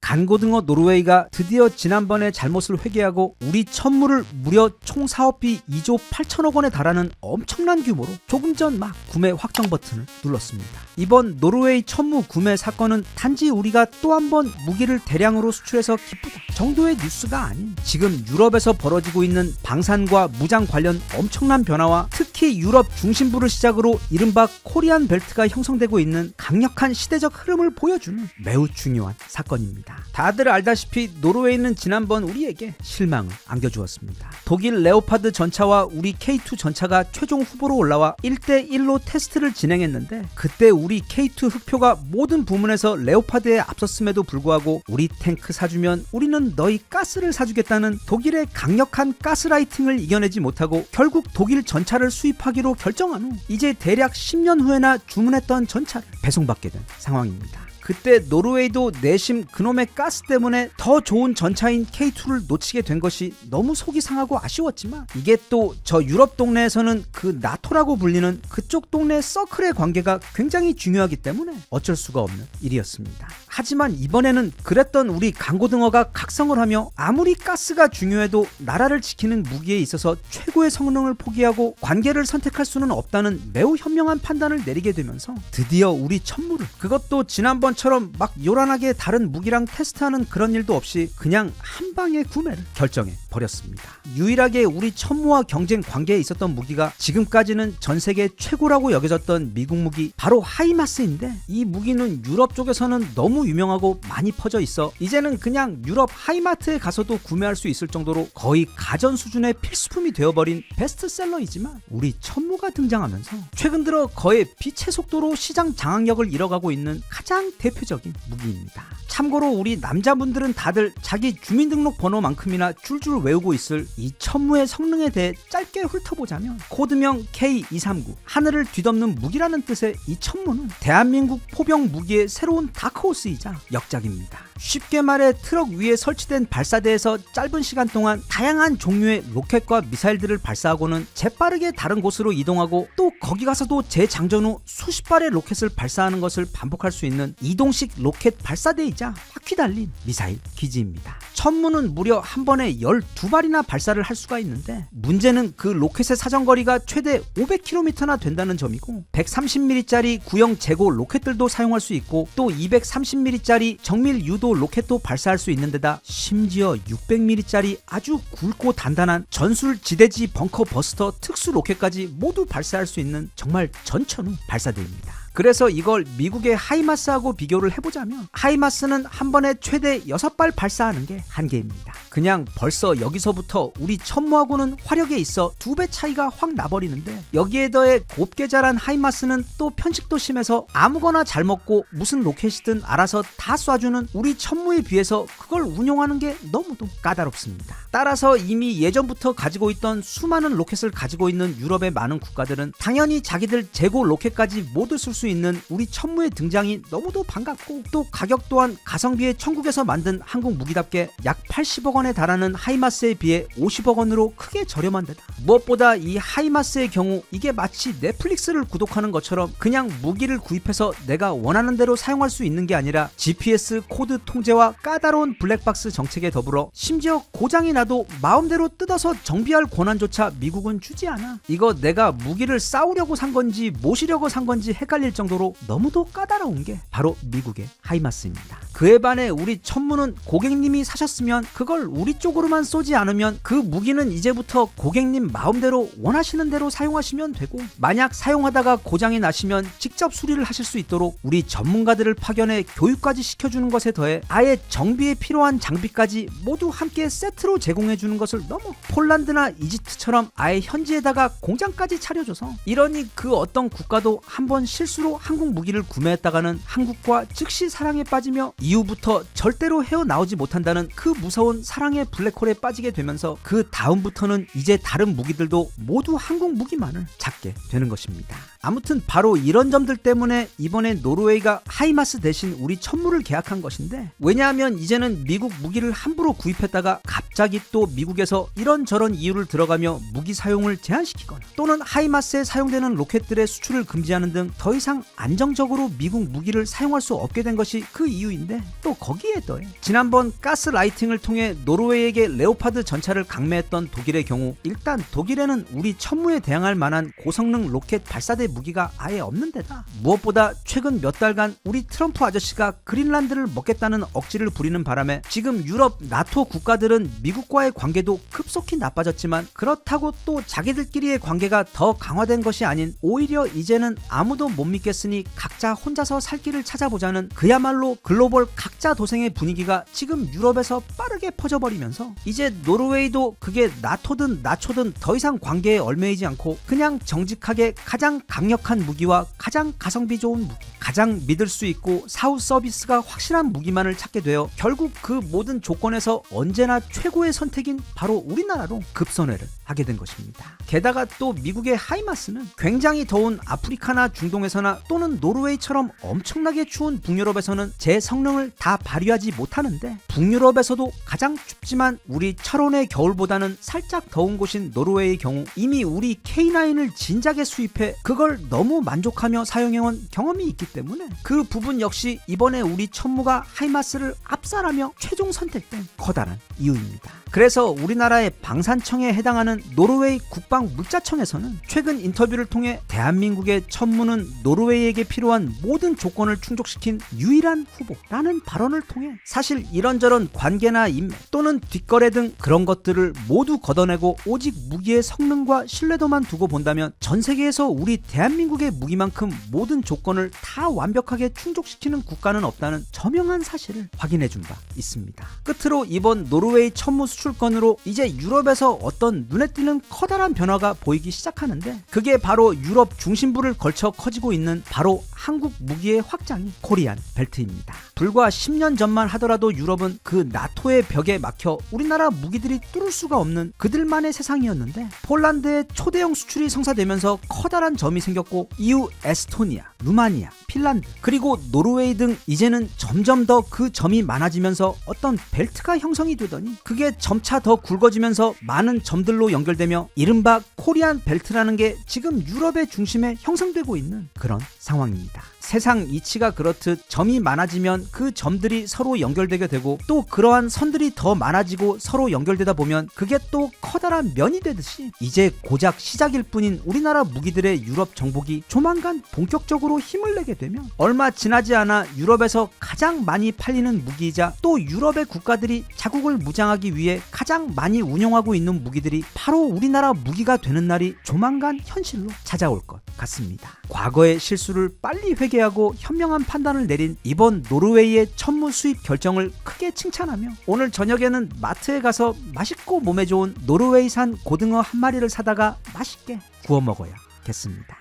간고등어 노르웨이가 드디어 지난번에 잘못을 회개하고 우리 천무를 무려 총 사업비 2조 8천억 원에 달하는 엄청난 규모로 조금 전 막 구매 확정 버튼을 눌렀습니다. 이번 노르웨이 천무 구매 사건은 단지 우리가 또 한 번 무기를 대량으로 수출해서 기쁘다 정도의 뉴스가 아닌 지금 유럽에서 벌어지고 있는 방산과 무장 관련 엄청난 변화와 특히 유럽 중심부를 시작으로 이른바 코리안 벨트가 형성되고 있는 강력한 시대적 흐름을 보여주는 매우 중요한 사건입니다. 다들 알다시피 노르웨이는 지난번 우리에게 실망을 안겨주었습니다. 독일 레오파드 전차와 우리 K2 전차가 최종 후보로 올라와 1대1로 테스트를 진행했는데 그때 우리 K2 흑표가 모든 부문에서 레오파드에 앞섰음에도 불구하고 우리 탱크 사주면 우리는 너희 가스를 사주겠다는 독일의 강력한 가스라이팅을 이겨내지 못하고 결국 독일 전차를 수입하기로 결정한 후 이제 대략 10년 후에나 주문했던 전차를 배송받게 된 상황입니다. 그때 노르웨이도 내심 그놈의 가스 때문에 더 좋은 전차인 K2를 놓치게 된 것이 너무 속이 상하고 아쉬웠지만 이게 또 저 유럽 동네에서는 그 나토라고 불리는 그쪽 동네 서클의 관계가 굉장히 중요하기 때문에 어쩔 수가 없는 일이었습니다. 하지만 이번에는 그랬던 우리 강고등어가 각성을 하며 아무리 가스가 중요해도 나라를 지키는 무기에 있어서 최고의 성능을 포기하고 관계를 선택할 수는 없다는 매우 현명한 판단을 내리게 되면서 드디어 우리 천무를 그것도 지난번처럼 막 요란하게 다른 무기랑 테스트하는 그런 일도 없이 그냥 한 방에 구매를 결정해 버렸습니다. 유일하게 우리 천무와 경쟁 관계에 있었던 무기가 지금까지는 전 세계 최고라고 여겨졌던 미국 무기 바로 하이마스인데 이 무기는 유럽 쪽에서는 너무 유명하고 많이 퍼져 있어 이제는 그냥 유럽 하이마트에 가서도 구매할 수 있을 정도로 거의 가전 수준의 필수품이 되어버린 베스트셀러이지만 우리 천무가 등장하면서 최근 들어 거의 빛의 속도로 시장 장악력을 잃어가고 있는 가장 대표적인 무기입니다. 참고로 우리 남자분들은 다들 자기 주민등록번호만큼이나 줄줄 외우고 있을 이 천무의 성능에 대해 짧게 훑어보자면 코드명 K239 하늘을 뒤덮는 무기라는 뜻의 이 천무는 대한민국 포병 무기의 새로운 다크호스이자 역작입니다. 쉽게 말해 트럭 위에 설치된 발사대에서 짧은 시간 동안 다양한 종류의 로켓과 미사일들을 발사하고는 재빠르게 다른 곳으로 이동하고 또 거기 가서도 재장전 후 수십 발의 로켓을 발사하는 것을 반복할 수 있는 이동식 로켓 발사대이자 바퀴 달린 미사일 기지입니다. 천무는 무려 한 번에 12발이나 발사를 할 수가 있는데 문제는 그 로켓의 사정거리가 최대 500km나 된다는 점이고 130mm짜리 구형 재고 로켓들도 사용할 수 있고 또 230mm짜리 정밀 유도 로켓도 발사할 수 있는 데다 심지어 600mm짜리 아주 굵고 단단한 전술 지대지 벙커 버스터 특수 로켓까지 모두 발사할 수 있는 정말 전천후 발사대입니다. 그래서 이걸 미국의 하이마스하고 비교를 해보자면 하이마스는 한 번에 최대 6발 발사하는 게 한계입니다. 그냥 벌써 여기서부터 우리 천무하고는 화력에 있어 2배 차이가 확 나버리는데 여기에 더해 곱게 자란 하이마스는 또 편식도 심해서 아무거나 잘 먹고 무슨 로켓이든 알아서 다 쏴주는 우리 천무에 비해서 그걸 운용하는 게 너무도 까다롭습니다. 따라서 이미 예전부터 가지고 있던 수많은 로켓을 가지고 있는 유럽의 많은 국가들은 당연히 자기들 재고 로켓까지 모두 쓸 수 있는 우리 천무의 등장이 너무도 반갑고 또 가격 또한 가성비의 천국에서 만든 한국 무기답게 약 80억 원에 달하는 하이마스에 비해 50억 원으로 크게 저렴한 데다 무엇보다 이 하이마스의 경우 이게 마치 넷플릭스를 구독하는 것처럼 그냥 무기를 구입해서 내가 원하는 대로 사용할 수 있는 게 아니라 GPS 코드 통제와 까다로운 블랙박스 정책에 더불어 심지어 고장이 나도 마음대로 뜯어서 정비할 권한조차 미국은 주지 않아. 이거 내가 무기를 싸우려고 산 건지 모시려고 산 건지 헷갈릴 정도로 너무도 까다로운 게 바로 미국의 하이마스입니다. 그에 반해 우리 천무는 고객님이 사셨으면 그걸 우리 쪽으로만 쏘지 않으면 그 무기는 이제부터 고객님 마음대로 원하시는 대로 사용하시면 되고 만약 사용하다가 고장이 나시면 직접 수리를 하실 수 있도록 우리 전문가들을 파견해 교육까지 시켜주는 것에 더해 아예 정비에 필요한 장비까지 모두 함께 세트로 제공해주는 것을 넘어 폴란드나 이집트처럼 아예 현지에다가 공장까지 차려줘서 이러니 그 어떤 국가도 한번 실수로 한국 무기를 구매했다가는 한국과 즉시 사랑에 빠지며 이후부터 절대로 헤어나오지 못한다는 그 무서운 사랑의 블랙홀에 빠지게 되면서 그 다음부터는 이제 다른 무기들도 모두 한국 무기만을 찾게 되는 것입니다. 아무튼 바로 이런 점들 때문에 이번에 노르웨이가 하이마스 대신 우리 천무를 계약한 것인데 왜냐하면 이제는 미국 무기를 함부로 구입했다가 갑자기 갑자기 또 미국에서 이런저런 이유를 들어가며 무기 사용을 제한시키거나 또는 하이마스에 사용되는 로켓들의 수출을 금지하는 등 더 이상 안정적으로 미국 무기를 사용할 수 없게 된 것이 그 이유인데, 또 거기에 더해 지난번 가스라이팅을 통해 노르웨이에게 레오파드 전차를 강매했던 독일의 경우, 일단 독일에는 우리 천무에 대항할 만한 고성능 로켓 발사대 무기가 아예 없는 데다 무엇보다 최근 몇 달간 우리 트럼프 아저씨가 그린란드를 먹겠다는 억지를 부리는 바람에 지금 유럽 나토 국가들은 미국과의 관계도 급속히 나빠졌지만, 그렇다고 또 자기들끼리의 관계가 더 강화된 것이 아닌 오히려 이제는 아무도 못 믿겠으니 각자 혼자서 살 길을 찾아보자는 그야말로 글로벌 각자 도생의 분위기가 지금 유럽에서 빠르게 퍼져버리면서 이제 노르웨이도 그게 나토든 나초든 더 이상 관계에 얽매이지 않고 그냥 정직하게 가장 강력한 무기와 가장 가성비 좋은 무기, 가장 믿을 수 있고 사후 서비스가 확실한 무기만을 찾게 되어 결국 그 모든 조건에서 언제나 최고의 선택인 바로 우리나라로 급선회를 하게 된 것입니다. 게다가 또 미국의 하이마스는 굉장히 더운 아프리카나 중동에서나 또는 노르웨이처럼 엄청나게 추운 북유럽에서는 제 성능을 다 발휘하지 못하는데, 북유럽에서도 가장 춥지만 우리 철원의 겨울보다는 살짝 더운 곳인 노르웨이의 경우 이미 우리 K9을 진작에 수입해 그걸 너무 만족하며 사용해온 경험이 있기 때문에 그 부분 역시 이번에 우리 천무가 하이마스를 압살하며 최종 선택된 커다란 이유입니다. 그래서 우리나라의 방산청에 해당하는 노르웨이 국방물자청에서는 최근 인터뷰를 통해 대한민국의 천무는 노르웨이에게 필요한 모든 조건을 충족시킨 유일한 후보라는 발언을 통해 사실 이런저런 관계나 인맥 또는 뒷거래 등 그런 것들을 모두 걷어내고 오직 무기의 성능과 신뢰도만 두고 본다면 전 세계에서 우리 대한민국의 무기만큼 모든 조건을 다 완벽하게 충족시키는 국가는 없다는 저명한 사실을 확인해준 바 있습니다. 끝으로 이번 노르웨이 천무 수출권으로 이제 유럽에서 어떤 눈에 띄는 커다란 변화가 보이기 시작하는데, 그게 바로 유럽 중심부를 걸쳐 커지고 있는 바로 한국 무기의 확장이 코리안 벨트입니다. 불과 10년 전만 하더라도 유럽은 그 나토의 벽에 막혀 우리나라 무기들이 뚫을 수가 없는 그들만의 세상이었는데, 폴란드의 초대형 수출이 성사되면서 커다란 점이 생겼고 이후 에스토니아, 루마니아, 핀란드 그리고 노르웨이 등 이제는 점점 더 그 점이 많아지면서 어떤 벨트가 형성이 되더니 그게 점차 더 굵어지면서 많은 점들로 연결되며 이른바 코리안 벨트라는 게 지금 유럽의 중심에 형성되고 있는 그런 상황입니다. 세상 이치가 그렇듯 점이 많아지면 그 점들이 서로 연결되게 되고 또 그러한 선들이 더 많아지고 서로 연결되다 보면 그게 또 커다란 면이 되듯이 이제 고작 시작일 뿐인 우리나라 무기들의 유럽 정복이 조만간 본격적으로 힘을 내게 되면 얼마 지나지 않아 유럽에서 가장 많이 팔리는 무기이자 또 유럽의 국가들이 자국을 무장하기 위해 가장 많이 운용하고 있는 무기들이 바로 우리나라 무기가 되는 날이 조만간 현실로 찾아올 것 같습니다. 과거의 실수를 빨리 회개하고 현명한 판단을 내린 이번 노르웨이의 천무 수입 결정을 크게 칭찬하며 오늘 저녁에는 마트에 가서 맛있고 몸에 좋은 노르웨이산 고등어 한 마리를 사다가 맛있게 구워 먹어야겠습니다.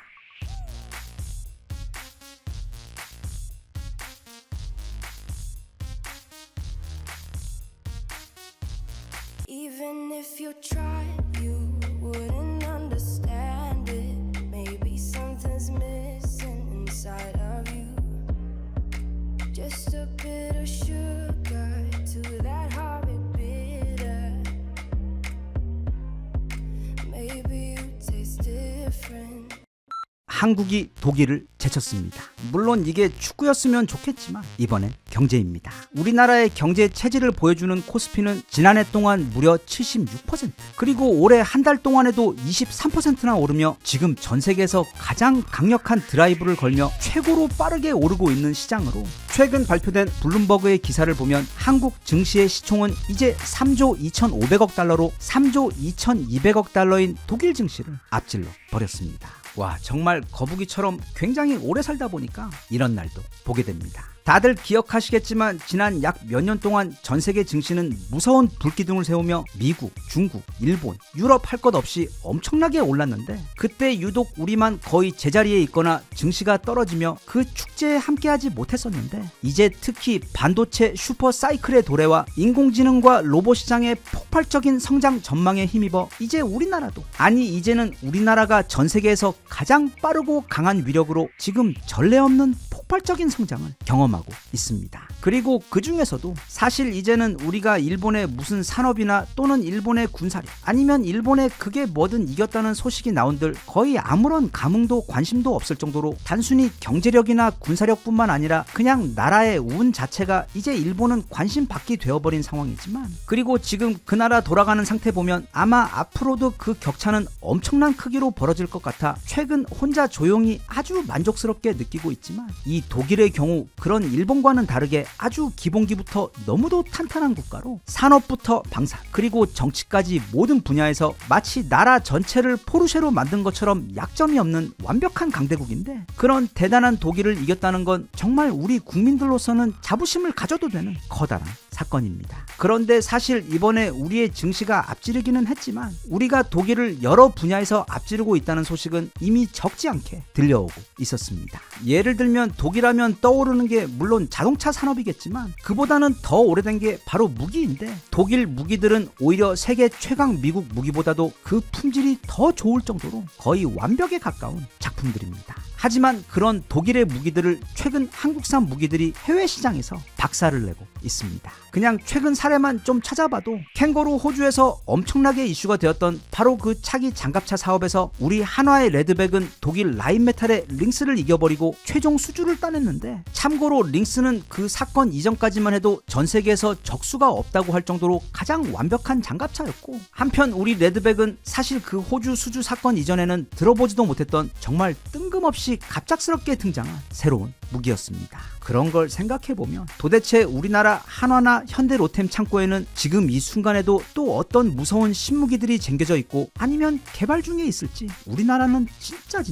Even if you tried, you wouldn't understand it. Maybe something's missing inside of you. Just a bit of sugar to that horrid bitter. Maybe you taste different. 한국이 독일을 제쳤습니다. 물론 이게 축구였으면 좋겠지만 이번엔 경제입니다. 우리나라의 경제 체질을 보여주는 코스피는 지난해 동안 무려 76%, 그리고 올해 한 달 동안에도 23%나 오르며 지금 전 세계에서 가장 강력한 드라이브를 걸며 최고로 빠르게 오르고 있는 시장으로, 최근 발표된 블룸버그의 기사를 보면 한국 증시의 시총은 이제 3조 2,500억 달러로 3조 2,200억 달러인 독일 증시를 앞질러 버렸습니다. 와, 정말 거북이처럼 굉장히 오래 살다 보니까 이런 날도 보게 됩니다. 다들 기억하시겠지만 지난 약 몇 년 동안 전 세계 증시는 무서운 불기둥을 세우며 미국, 중국, 일본, 유럽 할 것 없이 엄청나게 올랐는데, 그때 유독 우리만 거의 제자리에 있거나 증시가 떨어지며 그 축제에 함께하지 못했었는데, 이제 특히 반도체 슈퍼 사이클의 도래와 인공지능과 로봇 시장의 폭발적인 성장 전망에 힘입어 이제 우리나라도, 아니 이제는 우리나라가 전 세계에서 가장 빠르고 강한 위력으로 지금 전례 없는 폭발적인 성장을 경험하고 있습니다. 그리고 그 중에서도 사실 이제는 우리가 일본의 무슨 산업이나 또는 일본의 군사력 아니면 일본의 그게 뭐든 이겼다는 소식이 나온들 거의 아무런 감흥도 관심도 없을 정도로 단순히 경제력이나 군사력뿐만 아니라 그냥 나라의 운 자체가 이제 일본은 관심 밖이 되어버린 상황이지만, 그리고 지금 그 나라 돌아가는 상태 보면 아마 앞으로도 그 격차는 엄청난 크기로 벌어질 것 같아 최근 혼자 조용히 아주 만족스럽게 느끼고 있지만, 이 독일의 경우 그런 일본과는 다르게 아주 기본기부터 너무도 탄탄한 국가로 산업부터 방산 그리고 정치까지 모든 분야에서 마치 나라 전체를 포르쉐로 만든 것처럼 약점이 없는 완벽한 강대국인데, 그런 대단한 독일을 이겼다는 건 정말 우리 국민들로서는 자부심을 가져도 되는 커다란 사건입니다. 그런데 사실 이번에 우리의 증시가 앞지르기는 했지만 우리가 독일을 여러 분야에서 앞지르고 있다는 소식은 이미 적지 않게 들려오고 있었습니다. 예를 들면 독일하면 떠오르는 게 물론 자동차 산업이겠지만 그보다는 더 오래된 게 바로 무기인데, 독일 무기들은 오히려 세계 최강 미국 무기보다도 그 품질이 더 좋을 정도로 거의 완벽에 가까운 작품들입니다. 하지만 그런 독일의 무기들을 최근 한국산 무기들이 해외 시장에서 박살을 내고 있습니다. 그냥 최근 사례만 좀 찾아봐도 캥거루 호주에서 엄청나게 이슈가 되었던 바로 그 차기 장갑차 사업에서 우리 한화의 레드백은 독일 라인메탈의 링스를 이겨버리고 최종 수주를 따냈는데, 참고로 링스는 그 사건 이전까지만 해도 전 세계에서 적수가 없다고 할 정도로 가장 완벽한 장갑차였고, 한편 우리 레드백은 사실 그 호주 수주 사건 이전에는 들어보지도 못했던 정말 뜬금없이 갑작스럽게 등장한 새로운 무기였습니다. 그런 걸 생각해보면 도대체 우리나라 한화나 현대 로템 창고에는 지금 이 순간에도 또 어떤 무서운 신무기들이 쟁겨져 있고 아니면 개발 중에 있을지 우리나라는 진짜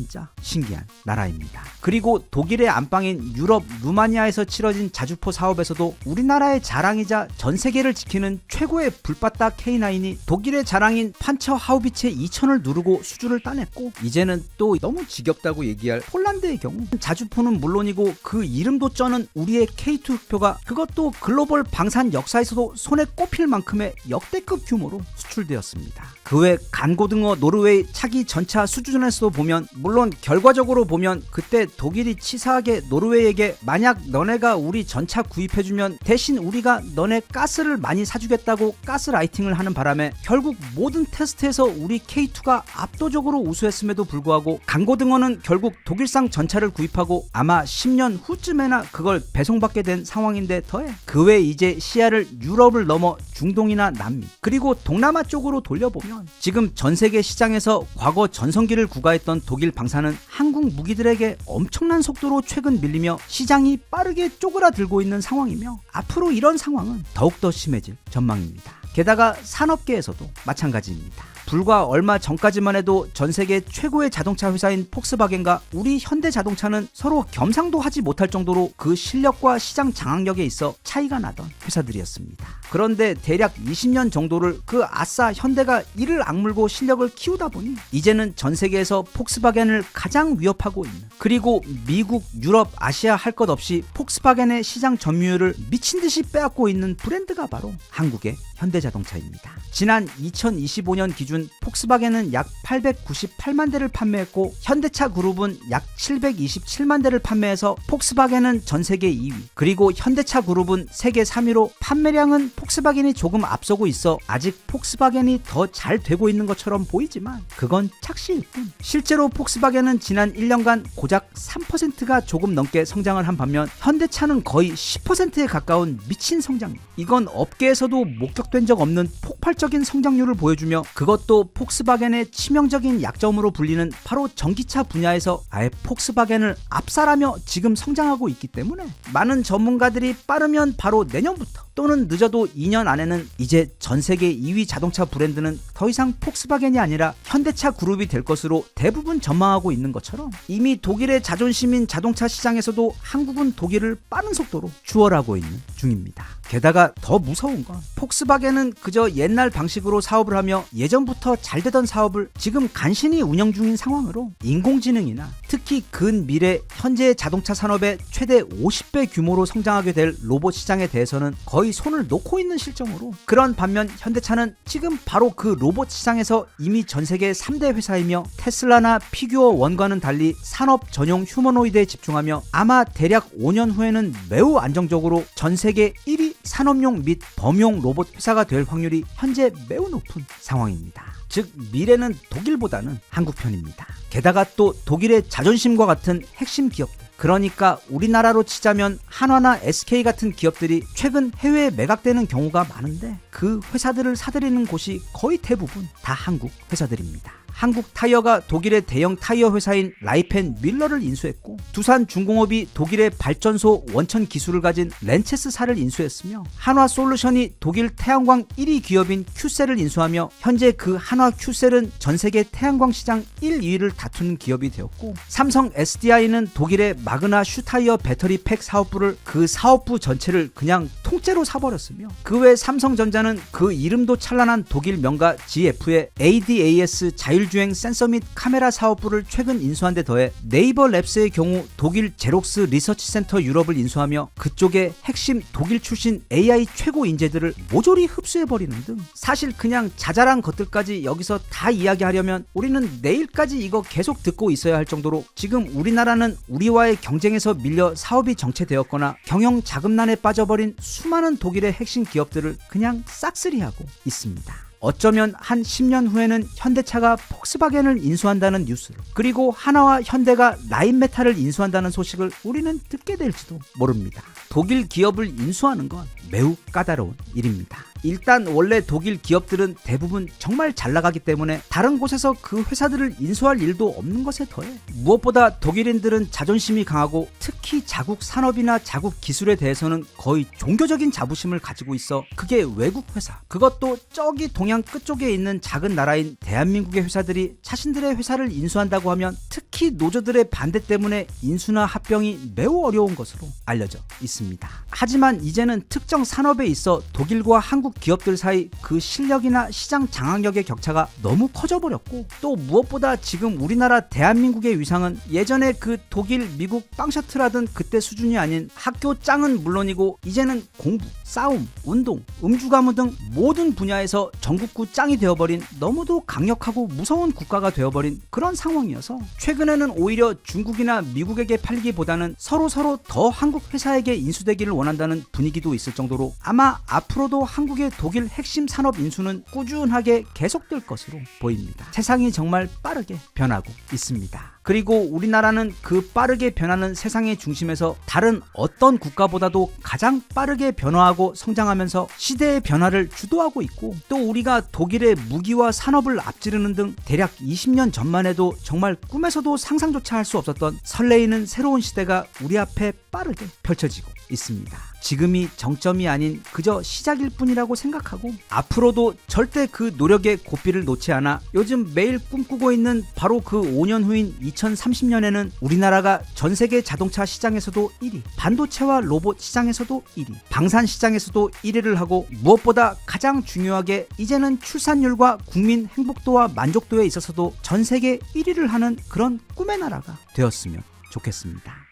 신기한 나라입니다. 그리고 독일의 안방인 유럽 루마니아에서 치러진 자주포 사업에서도 우리나라의 자랑이자 전 세계를 지키는 최고의 불바다 K9이 독일의 자랑인 판처 하우비체 2000을 누르고 수주를 따냈고, 이제는 또 너무 지겹다고 얘기할 폴란드의 경우 자주포는 물론이고 그 이름도 쩌는 우리의 K2 흑표가 그것도 글로벌 방산 역사에서도 손에 꼽힐 만큼의 역대급 규모로 수출되었습니다. 그 외 간고등어 노르웨이 차기 전차 수주전에서도 보면, 물론 결과적으로 보면 그때 독일이 치사하게 노르웨이에게 만약 너네가 우리 전차 구입해주면 대신 우리가 너네 가스를 많이 사주겠다고 가스라이팅을 하는 바람에 결국 모든 테스트에서 우리 K2가 압도적으로 우수했음에도 불구하고 간고등어는 결국 독일상 전차를 구입하고 아마 10년 후쯤에나 그걸 배송받게 된 상황인데, 더해 그 외 이제 시야를 유럽을 넘어 중동이나 남미 그리고 동남아 쪽으로 돌려보면 지금 전 세계 시장에서 과거 전성기를 구가했던 독일 방산은 한국 무기들에게 엄청난 속도로 최근 밀리며 시장이 빠르게 쪼그라들고 있는 상황이며, 앞으로 이런 상황은 더욱더 심해질 전망입니다. 게다가 산업계에서도 마찬가지입니다. 불과 얼마 전까지만 해도 전 세계 최고의 자동차 회사인 폭스바겐과 우리 현대자동차는 서로 겸상도 하지 못할 정도로 그 실력과 시장 장악력에 있어 차이가 나던 회사들이었습니다. 그런데 대략 20년 정도를 그 아싸 현대가 이를 악물고 실력을 키우다 보니 이제는 전 세계에서 폭스바겐을 가장 위협하고 있는, 그리고 미국, 유럽, 아시아 할 것 없이 폭스바겐의 시장 점유율을 미친듯이 빼앗고 있는 브랜드가 바로 한국의 현대자동차입니다. 지난 2025년 기준 폭스바겐은 약 898만 대를 판매했고 현대차 그룹은 약 727만 대를 판매해서 폭스바겐은 전 세계 2위, 그리고 현대차 그룹은 세계 3위로 판매량은 폭스바겐이 조금 앞서고 있어 아직 폭스바겐이 더 잘 되고 있는 것처럼 보이지만 그건 착시일 뿐, 실제로 폭스바겐은 지난 1년간 고작 3%가 조금 넘게 성장을 한 반면 현대차는 거의 10%에 가까운 미친 성장률, 이건 업계에서도 목격된 적 없는 폭발적인 성장률을 보여주며, 그것도 폭스바겐의 치명적인 약점으로 불리는 바로 전기차 분야에서 아예 폭스바겐을 압살하며 지금 성장하고 있기 때문에 많은 전문가들이 빠르면 바로 내년부터 또는 늦어도 2년 안에는 이제 전 세계 2위 자동차 브랜드는 더 이상 폭스바겐이 아니라 현대차 그룹이 될 것으로 대부분 전망하고 있는 것처럼, 이미 독일의 자존심인 자동차 시장에서도 한국은 독일을 빠른 속도로 추월하고 있는 중입니다. 게다가 더 무서운 건 폭스바겐은 그저 옛날 방식으로 사업을 하며 예전부터 잘 되던 사업을 지금 간신히 운영 중인 상황으로 인공지능이나 특히 근미래 현재의 자동차 산업의 최대 50배 규모로 성장하게 될 로봇 시장에 대해서는 거의 손을 놓고 있는 실정으로, 그런 반면 현대차는 지금 바로 그 로봇 시장에서 이미 전 세계 3대 회사이며 테슬라나 피규어 원과는 달리 산업 전용 휴머노이드에 집중하며 아마 대략 5년 후에는 매우 안정적으로 전 세계 1위 산업용 및 범용 로봇 회사가 될 확률이 현재 매우 높은 상황입니다. 즉 미래는 독일보다는 한국 편입니다. 게다가 또 독일의 자존심과 같은 핵심 기업들, 그러니까 우리나라로 치자면 한화나 SK 같은 기업들이 최근 해외에 매각되는 경우가 많은데 그 회사들을 사들이는 곳이 거의 대부분 다 한국 회사들입니다. 한국 타이어가 독일의 대형 타이어 회사인 라이펜 밀러를 인수했고, 두산 중공업이 독일의 발전소 원천 기술을 가진 렌체스사를 인수했으며, 한화 솔루션이 독일 태양광 1위 기업인 큐셀을 인수하며 현재 그 한화 큐셀은 전 세계 태양광 시장 1, 2위를 다투는 기업이 되었고, 삼성 SDI는 독일의 마그나 슈타이어 배터리 팩 사업부를 그 사업부 전체를 그냥 통째로 사버렸으며, 그 외 삼성전자는 그 이름도 찬란한 독일 명가 GF의 ADAS 자율주행 센서 및 카메라 사업부를 최근 인수한 데 더해 네이버 랩스의 경우 독일 제록스 리서치 센터 유럽을 인수하며 그쪽의 핵심 독일 출신 AI 최고 인재들을 모조리 흡수해버리는 등, 사실 그냥 자잘한 것들까지 여기서 다 이야기하려면 우리는 내일까지 이거 계속 듣고 있어야 할 정도로 지금 우리나라는 우리와의 경쟁에서 밀려 사업이 정체되었거나 경영 자금난에 빠져버린 수많은 독일의 핵심 기업들을 그냥 싹쓸이하고 있습니다. 어쩌면 한 10년 후에는 현대차가 폭스바겐을 인수한다는 뉴스를, 그리고 하나와 현대가 라인메탈을 인수한다는 소식을 우리는 듣게 될지도 모릅니다. 독일 기업을 인수하는 건 매우 까다로운 일입니다. 일단 원래 독일 기업들은 대부분 정말 잘 나가기 때문에 다른 곳에서 그 회사들을 인수할 일도 없는 것에 더해 무엇보다 독일인들은 자존심이 강하고 특히 자국 산업이나 자국 기술에 대해서는 거의 종교적인 자부심을 가지고 있어 그게 외국 회사, 그것도 저기 동양 끝쪽에 있는 작은 나라인 대한민국의 회사들이 자신들의 회사를 인수한다고 하면 특히 노조들의 반대 때문에 인수나 합병이 매우 어려운 것으로 알려져 있습니다. 하지만 이제는 특정 산업에 있어 독일과 한국 기업들 사이 그 실력이나 시장 장악력의 격차가 너무 커져버렸고, 또 무엇보다 지금 우리나라 대한민국의 위상은 예전에 그 독일, 미국 빵셔틀하던 그때 수준이 아닌 학교 짱은 물론이고 이제는 공부, 싸움, 운동, 음주가무 등 모든 분야에서 전국구 짱이 되어버린 너무도 강력하고 무서운 국가가 되어버린 그런 상황이어서 최근에는 오히려 중국이나 미국에게 팔리기보다는 서로 더 한국 회사에게 인수되기를 원한다는 분위기도 있을 정도로 아마 앞으로도 한국의 독일 핵심 산업 인수는 꾸준하게 계속될 것으로 보입니다. 세상이 정말 빠르게 변하고 있습니다. 그리고 우리나라는 그 빠르게 변하는 세상의 중심에서 다른 어떤 국가보다도 가장 빠르게 변화하고 성장하면서 시대의 변화를 주도하고 있고, 또 우리가 독일의 무기와 산업을 앞지르는 등 대략 20년 전만 해도 정말 꿈에서도 상상조차 할 수 없었던 설레이는 새로운 시대가 우리 앞에 빠르게 펼쳐지고 있습니다. 지금이 정점이 아닌 그저 시작일 뿐이라고 생각하고 앞으로도 절대 그 노력의 고삐를 놓지 않아 요즘 매일 꿈꾸고 있는 바로 그 5년 후인 2030년에는 우리나라가 전 세계 자동차 시장에서도 1위, 반도체와 로봇 시장에서도 1위, 방산 시장에서도 1위를 하고, 무엇보다 가장 중요하게 이제는 출산율과 국민 행복도와 만족도에 있어서도 전 세계 1위를 하는 그런 꿈의 나라가 되었으면 좋겠습니다.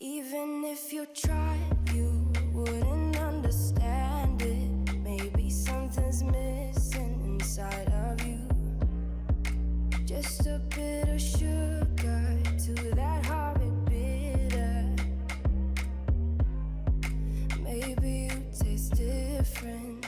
Even if you tried, you wouldn't understand it. Maybe something's missing inside of you. Just a bit of sugar to that horrid bitter. Maybe you taste different.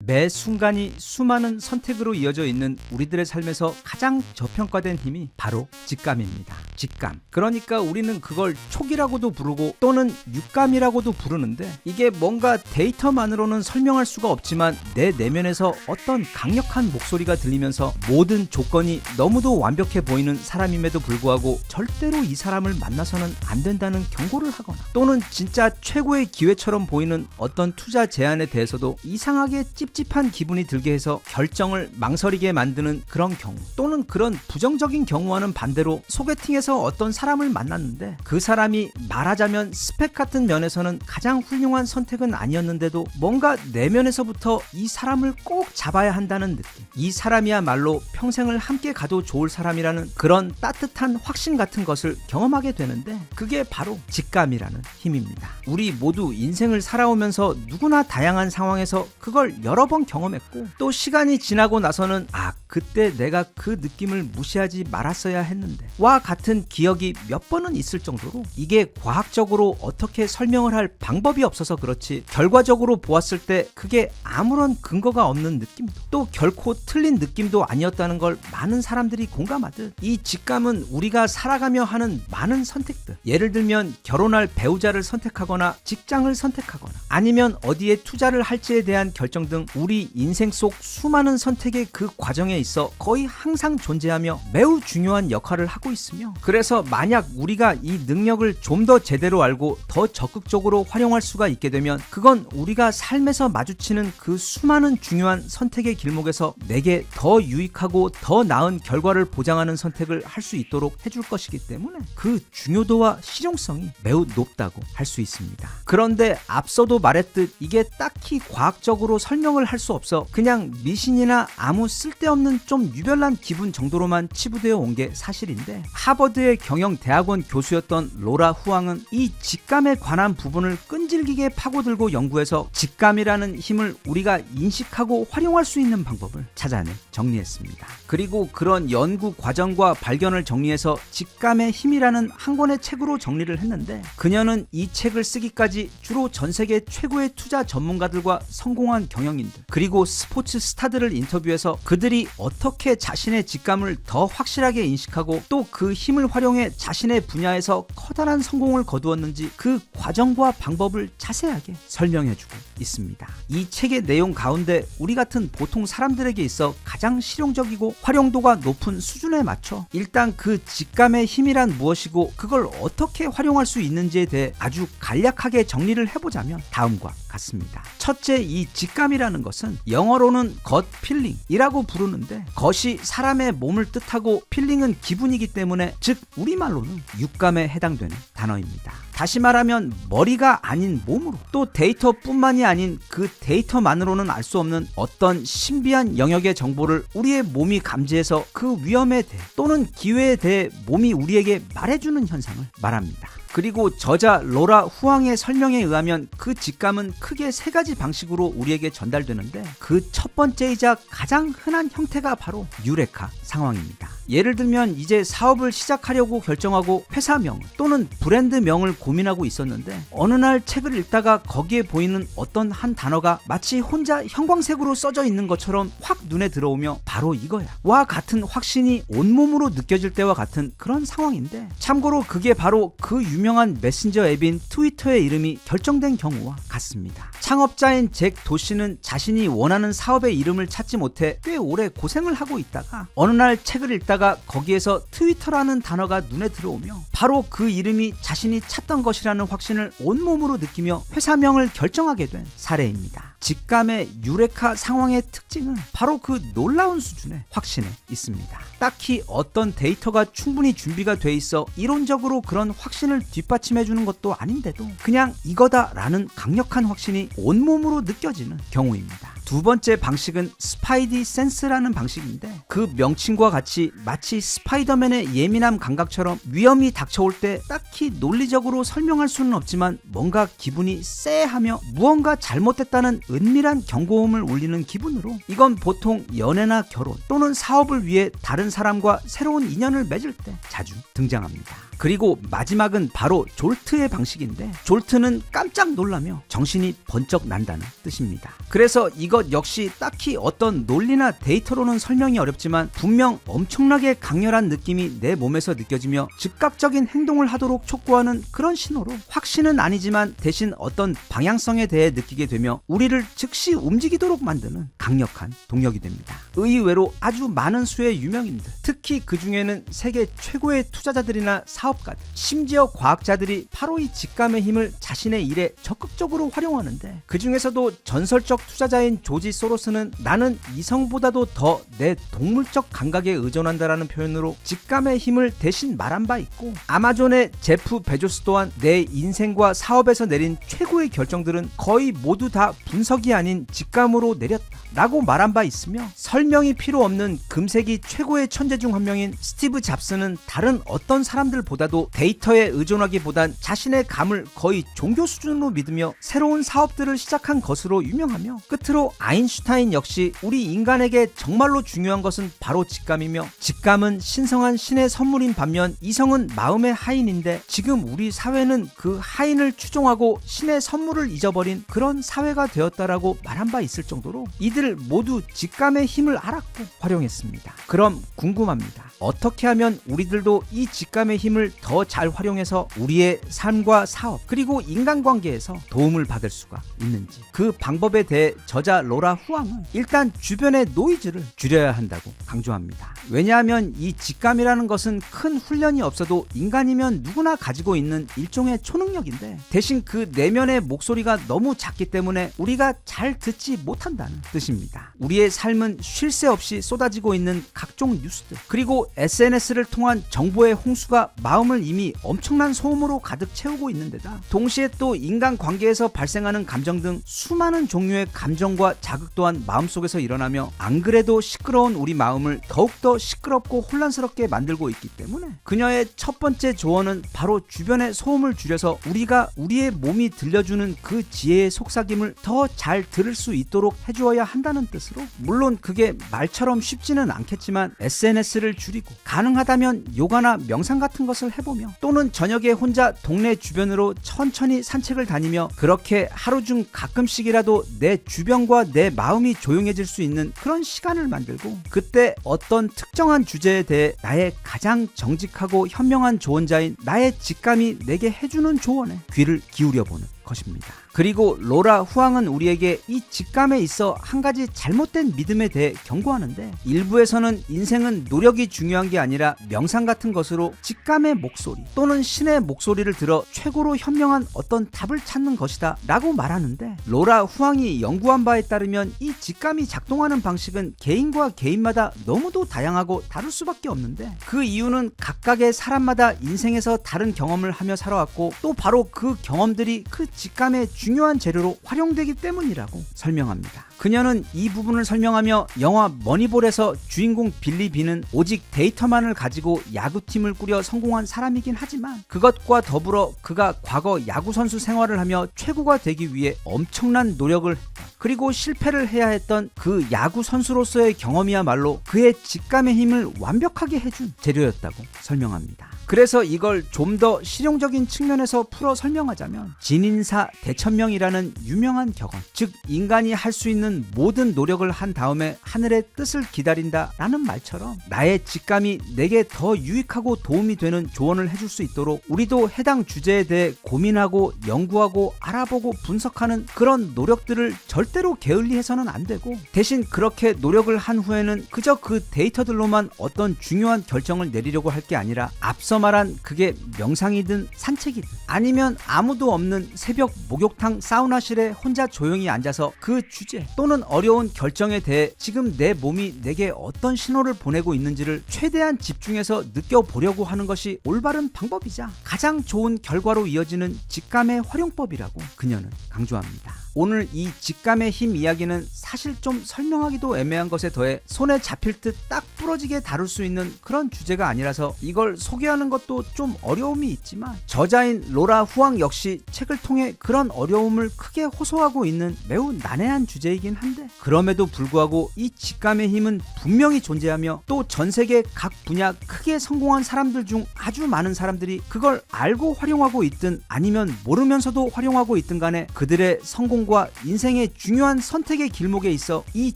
매 순간이 수많은 선택으로 이어져 있는 우리들의 삶에서 가장 저평가된 힘이 바로 직감입니다. 직감. 그러니까 우리는 그걸 촉이라고도 부르고 또는 육감이라고도 부르는데, 이게 뭔가 데이터만으로는 설명할 수가 없지만 내 내면에서 어떤 강력한 목소리가 들리면서 모든 조건이 너무도 완벽해 보이는 사람임에도 불구하고 절대로 이 사람을 만나서는 안 된다는 경고를 하거나, 또는 진짜 최고의 기회처럼 보이는 어떤 투자 제안에 대해서도 이상하게 찝찝한 기분이 들게 해서 결정을 망설이게 만드는 그런 경우, 또는 그런 부정적인 경우와는 반대로 소개팅에서 어떤 사람을 만났는데 그 사람이 말하자면 스펙 같은 면에서는 가장 훌륭한 선택은 아니었는데도 뭔가 내면에서부터 이 사람을 꼭 잡아야 한다는 느낌, 이 사람이야말로 평생을 함께 가도 좋을 사람이라는 그런 따뜻한 확신 같은 것을 경험하게 되는데, 그게 바로 직감이라는 힘입니다. 우리 모두 인생을 살아오면서 누구나 다양한 상황에서 그걸 여러 번 경험했고, 또 시간이 지나고 나서는 그때 내가 그 느낌을 무시하지 말았어야 했는데 와 같은 기억이 몇 번은 있을 정도로, 이게 과학적으로 어떻게 설명을 할 방법이 없어서 그렇지 결과적으로 보았을 때 그게 아무런 근거가 없는 느낌도, 또 결코 틀린 느낌도 아니었다는 걸 많은 사람들이 공감하듯, 이 직감은 우리가 살아가며 하는 많은 선택들, 예를 들면 결혼할 배우자를 선택하거나 직장을 선택하거나 아니면 어디에 투자를 할지에 대한 결정 등 우리 인생 속 수많은 선택의 그 과정에 있어 거의 항상 존재하며 매우 중요한 역할을 하고 있으며, 그래서 만약 우리가 이 능력을 좀 더 제대로 알고 더 적극적으로 활용할 수가 있게 되면 그건 우리가 삶에서 마주치는 그 수많은 중요한 선택의 길목에서 내게 더 유익하고 더 나은 결과를 보장하는 선택을 할 수 있도록 해줄 것이기 때문에 그 중요도와 실용성이 매우 높다고 할 수 있습니다. 그런데 앞서도 말했듯 이게 딱히 과학적으로 설명을 할 수 없어 그냥 미신이나 아무 쓸데없는 좀 유별난 기분 정도로만 치부되어 온 게 사실인데, 하버드의 경영대학원 교수였던 로라 후앙은 이 직감에 관한 부분을 끈질기게 파고들고 연구해서 직감이라는 힘을 우리가 인식하고 활용할 수 있는 방법을 찾아내 정리했습니다. 그리고 그런 연구 과정과 발견을 정리해서 직감의 힘이라는 한 권의 책으로 정리를 했는데, 그녀는 이 책을 쓰기까지 주로 전 세계 최고의 투자 전문가들과 성공한 경영인들 그리고 스포츠 스타들을 인터뷰해서 그들이 어떻게 자신의 직감을 더 확실하게 인식하고 또 그 힘을 활용해 자신의 분야에서 커다란 성공을 거두었는지 그 과정과 방법을 자세하게 설명해주고 있습니다. 이 책의 내용 가운데 우리 같은 보통 사람들에게 있어 가장 실용적이고 활용도가 높은 수준에 맞춰 일단 그 직감의 힘이란 무엇이고 그걸 어떻게 활용할 수 있는지에 대해 아주 간략하게 정리를 해보자면 다음과 같습니다. 첫째, 이 직감이라는 것은 영어로는 겉 필링이라고 부르는데, 겉이 사람의 몸을 뜻하고 필링은 기분이기 때문에, 즉 우리말로는 육감에 해당되는 단어입니다. 다시 말하면 머리가 아닌 몸으로, 또 데이터뿐만이 아닌 그 데이터만으로는 알 수 없는 어떤 신비한 영역의 정보를 우리의 몸이 감지해서 그 위험에 대해 또는 기회에 대해 몸이 우리에게 말해주는 현상을 말합니다. 그리고 저자 로라 후앙의 설명에 의하면 그 직감은 크게 세 가지 방식으로 우리에게 전달되는데, 그 첫 번째이자 가장 흔한 형태가 바로 유레카 상황입니다. 예를 들면 이제 사업을 시작하려고 결정하고 회사명 또는 브랜드명을 고민하고 있었는데, 어느 날 책을 읽다가 거기에 보이는 어떤 한 단어가 마치 혼자 형광색으로 써져 있는 것처럼 확 눈에 들어오며 바로 이거야 와 같은 확신이 온몸으로 느껴질 때와 같은 그런 상황인데, 참고로 그게 바로 그 유명한 메신저 앱인 트위터의 이름이 결정된 경우와 같습니다. 창업자인 잭 도시는 자신이 원하는 사업의 이름을 찾지 못해 꽤 오래 고생을 하고 있다가 어느 날 책을 읽다가 거기에서 트위터라는 단어가 눈에 들어오며 바로 그 이름이 자신이 찾던 것이라는 확신을 온몸으로 느끼며 회사명을 결정하게 된 사례입니다. 직감의 유레카 상황의 특징은 바로 그 놀라운 수준의 확신에 있습니다. 딱히 어떤 데이터가 충분히 준비가 돼 있어 이론적으로 그런 확신을 뒷받침해 주는 것도 아닌데도 그냥 이거다라는 강력한 확신이 온몸으로 느껴지는 경우입니다. 두 번째 방식은 스파이디 센스라는 방식인데, 그 명칭과 같이 마치 스파이더맨의 예민함 감각처럼 위험이 닥쳐올 때 딱히 논리적으로 설명할 수는 없지만 뭔가 기분이 쎄하며 무언가 잘못됐다는 은밀한 경고음을 울리는 기분으로, 이건 보통 연애나 결혼 또는 사업을 위해 다른 사람과 새로운 인연을 맺을 때 자주 등장합니다. 그리고 마지막은 바로 졸트의 방식인데, 졸트는 깜짝 놀라며 정신이 번쩍 난다는 뜻입니다. 그래서 이것 역시 딱히 어떤 논리나 데이터로는 설명이 어렵지만 분명 엄청나게 강렬한 느낌이 내 몸에서 느껴지며 즉각적인 행동을 하도록 촉구하는 그런 신호로, 확신은 아니지만 대신 어떤 방향성에 대해 느끼게 되며 우리를 즉시 움직이도록 만드는 강력한 동력이 됩니다. 의외로 아주 많은 수의 유명인들, 특히 그 중에는 세계 최고의 투자자들이나 사업가들, 심지어 과학자들이 바로 이 직감의 힘을 자신의 일에 적극적으로 활용하는데, 그 중에서도 전설적 투자자인 조지 소로스는 나는 이성보다도 더 내 동물적 감각에 의존한다라는 표현으로 직감의 힘을 대신 말한 바 있고, 아마존의 제프 베조스 또한 내 인생과 사업에서 내린 최고의 결정들은 거의 모두 다 분석이 아닌 직감으로 내렸다 라고 말한 바 있으며, 설명이 필요 없는 금세기 최고의 천재 중 한 명인 스티브 잡스는 다른 어떤 사람들보다도 데이터에 의존하기보단 자신의 감을 거의 종교 수준으로 믿으며 새로운 사업들을 시작한 것으로 유명하며, 끝으로 아인슈타인 역시 우리 인간에게 정말로 중요한 것은 바로 직감이며, 직감은 신성한 신의 선물인 반면 이성은 마음의 하인인데, 지금 우리 사회는 그 하인을 추종하고 신의 선물을 잊어버린 그런 사회가 되었다라고 말한 바 있을 정도로 이들 모두 직감의 힘을 알았고 활용했습니다. 그럼 궁금합니다. 어떻게 하면 우리들도 이 직감의 힘을 더 잘 활용해서 우리의 삶과 사업 그리고 인간관계에서 도움을 받을 수가 있는지. 그 방법에 대해 저자 로라 후앙은 일단 주변의 노이즈를 줄여야 한다고 강조합니다. 왜냐하면 이 직감이라는 것은 큰 훈련이 없어도 인간이면 누구나 가지고 있는 일종의 초능력인데, 대신 그 내면의 목소리가 너무 작기 때문에 우리가 잘 듣지 못한다는 뜻입니다. 우리의 삶은 쉴 새 없이 쏟아지고 있는 각종 뉴스들, 그리고 SNS를 통한 정보의 홍수가 마음을 이미 엄청난 소음으로 가득 채우고 있는데다, 동시에 또 인간관계에서 발생하는 감정 등 수많은 종류의 감정과 자극 또한 마음속에서 일어나며, 안 그래도 시끄러운 우리 마음을 더욱더 시끄럽고 혼란스럽게 만들고 있기 때문에 그녀의 첫 번째 조언은 바로 주변의 소음을 줄여서 우리가 우리의 몸이 들려주는 그 지혜의 속삭임을 더 잘 들을 수 있도록 해주어야 한다는 뜻으로, 물론 그게 말처럼 쉽지는 않겠지만 SNS를 줄이고 가능하다면 요가나 명상 같은 것을 해보며, 또는 저녁에 혼자 동네 주변으로 천천히 산책을 다니며, 그렇게 하루 중 가끔씩이라도 내 주변과 내 마음이 조용해질 수 있는 그런 시간을 만들고, 그때 어떤 특정한 주제에 대해 나의 가장 정직하고 현명한 조언자인 나의 직감이 내게 해주는 조언에 귀를 기울여보는 것입니다. 그리고 로라 후앙은 우리에게 이 직감에 있어 한 가지 잘못된 믿음에 대해 경고하는데, 일부에서는 인생은 노력이 중요한 게 아니라 명상 같은 것으로 직감의 목소리 또는 신의 목소리를 들어 최고로 현명한 어떤 답을 찾는 것이다 라고 말하는데, 로라 후앙이 연구한 바에 따르면 이 직감이 작동하는 방식은 개인과 개인마다 너무도 다양하고 다를 수밖에 없는데, 그 이유는 각각의 사람마다 인생에서 다른 경험을 하며 살아왔고, 또 바로 그 경험들이 그 직감의 중요한 재료로 활용되기 때문이라고 설명합니다. 그녀는 이 부분을 설명하며 영화 머니볼에서 주인공 빌리 빈은 오직 데이터만을 가지고 야구팀을 꾸려 성공한 사람이긴 하지만, 그것과 더불어 그가 과거 야구선수 생활을 하며 최고가 되기 위해 엄청난 노력을 했다. 그리고 실패를 해야 했던 그 야구 선수로서의 경험이야말로 그의 직감의 힘을 완벽하게 해준 재료였다고 설명합니다. 그래서 이걸 좀 더 실용적인 측면에서 풀어 설명하자면, 진인사 대천명이라는 유명한 격언, 즉 인간이 할 수 있는 모든 노력을 한 다음에 하늘의 뜻을 기다린다 라는 말처럼, 나의 직감이 내게 더 유익하고 도움이 되는 조언을 해줄 수 있도록 우리도 해당 주제에 대해 고민하고 연구하고 알아보고 분석하는 그런 노력들을 절대로 게을리해서는 안 되고, 대신 그렇게 노력을 한 후에는 그저 그 데이터들로만 어떤 중요한 결정을 내리려고 할 게 아니라, 앞서 말한 그게 명상이든 산책이든 아니면 아무도 없는 새벽 목욕탕 사우나실에 혼자 조용히 앉아서 그 주제 또는 어려운 결정에 대해 지금 내 몸이 내게 어떤 신호를 보내고 있는지를 최대한 집중해서 느껴보려고 하는 것이 올바른 방법이자 가장 좋은 결과로 이어지는 직감의 활용법이라고 그녀는 강조합니다. 오늘 이 직감의 힘 이야기는 사실 좀 설명하기도 애매한 것에 더해 손에 잡힐 듯 딱 부러지게 다룰 수 있는 그런 주제가 아니라서 이걸 소개하는 설명하는 것도 좀 어려움이 있지만 저자인 로라 후앙 역시 책을 통해 그런 어려움을 크게 호소하고 있는 매우 난해한 주제이긴 한데 그럼에도 불구하고 이 직감의 힘은 분명히 존재하며 또 전 세계 각 분야 크게 성공한 사람들 중 아주 많은 사람들이 그걸 알고 활용하고 있든 아니면 모르면서도 활용하고 있든 간에 그들의 성공과 인생의 중요한 선택의 길목에 있어 이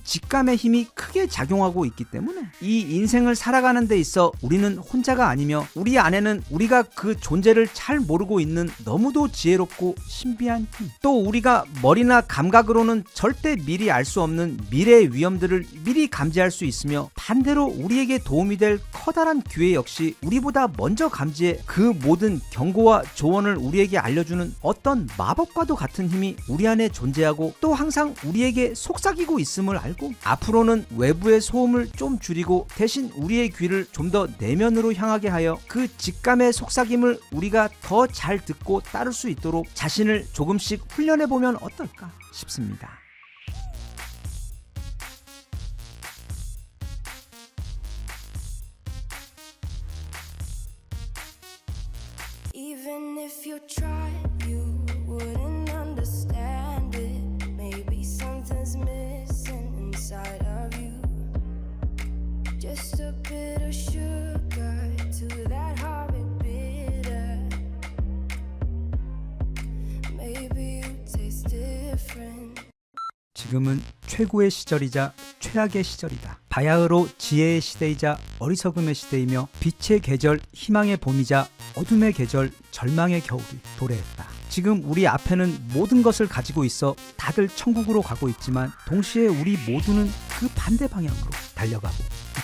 직감의 힘이 크게 작용하고 있기 때문에 이 인생을 살아가는 데 있어 우리는 혼자가 아니며 우리 안에는 우리가 그 존재를 잘 모르고 있는 너무도 지혜롭고 신비한 힘, 또 우리가 머리나 감각으로는 절대 미리 알 수 없는 미래의 위험들을 미리 감지할 수 있으며 반대로 우리에게 도움이 될 커다란 기회 역시 우리보다 먼저 감지해 그 모든 경고와 조언을 우리에게 알려주는 어떤 마법과도 같은 힘이 우리 안에 존재하고 또 항상 우리에게 속삭이고 있음을 알고 앞으로는 외부의 소음을 좀 줄이고 대신 우리의 귀를 좀 더 내면으로 향하게 하여 그 직감의 속삭임을 우리가 더 잘 듣고 따를 수 있도록 자신을 조금씩 훈련해보면 어떨까 싶습니다. Even if you tried, you wouldn't understand it. Maybe something's missing inside of you. Just a bit of sugar to that horrid bitter. Maybe you taste different. 지금은 최고의 시절이자 최악의 시절이다. 바야흐로 지혜의 시대이자 어리석음의 시대이며 빛의 계절 희망의 봄이자 어둠의 계절 절망의 겨울이 도래했다. 지금 우리 앞에는 모든 것을 가지고 있어 다들 천국으로 가고 있지만 동시에 우리 모두는 그 반대 방향으로 달려가고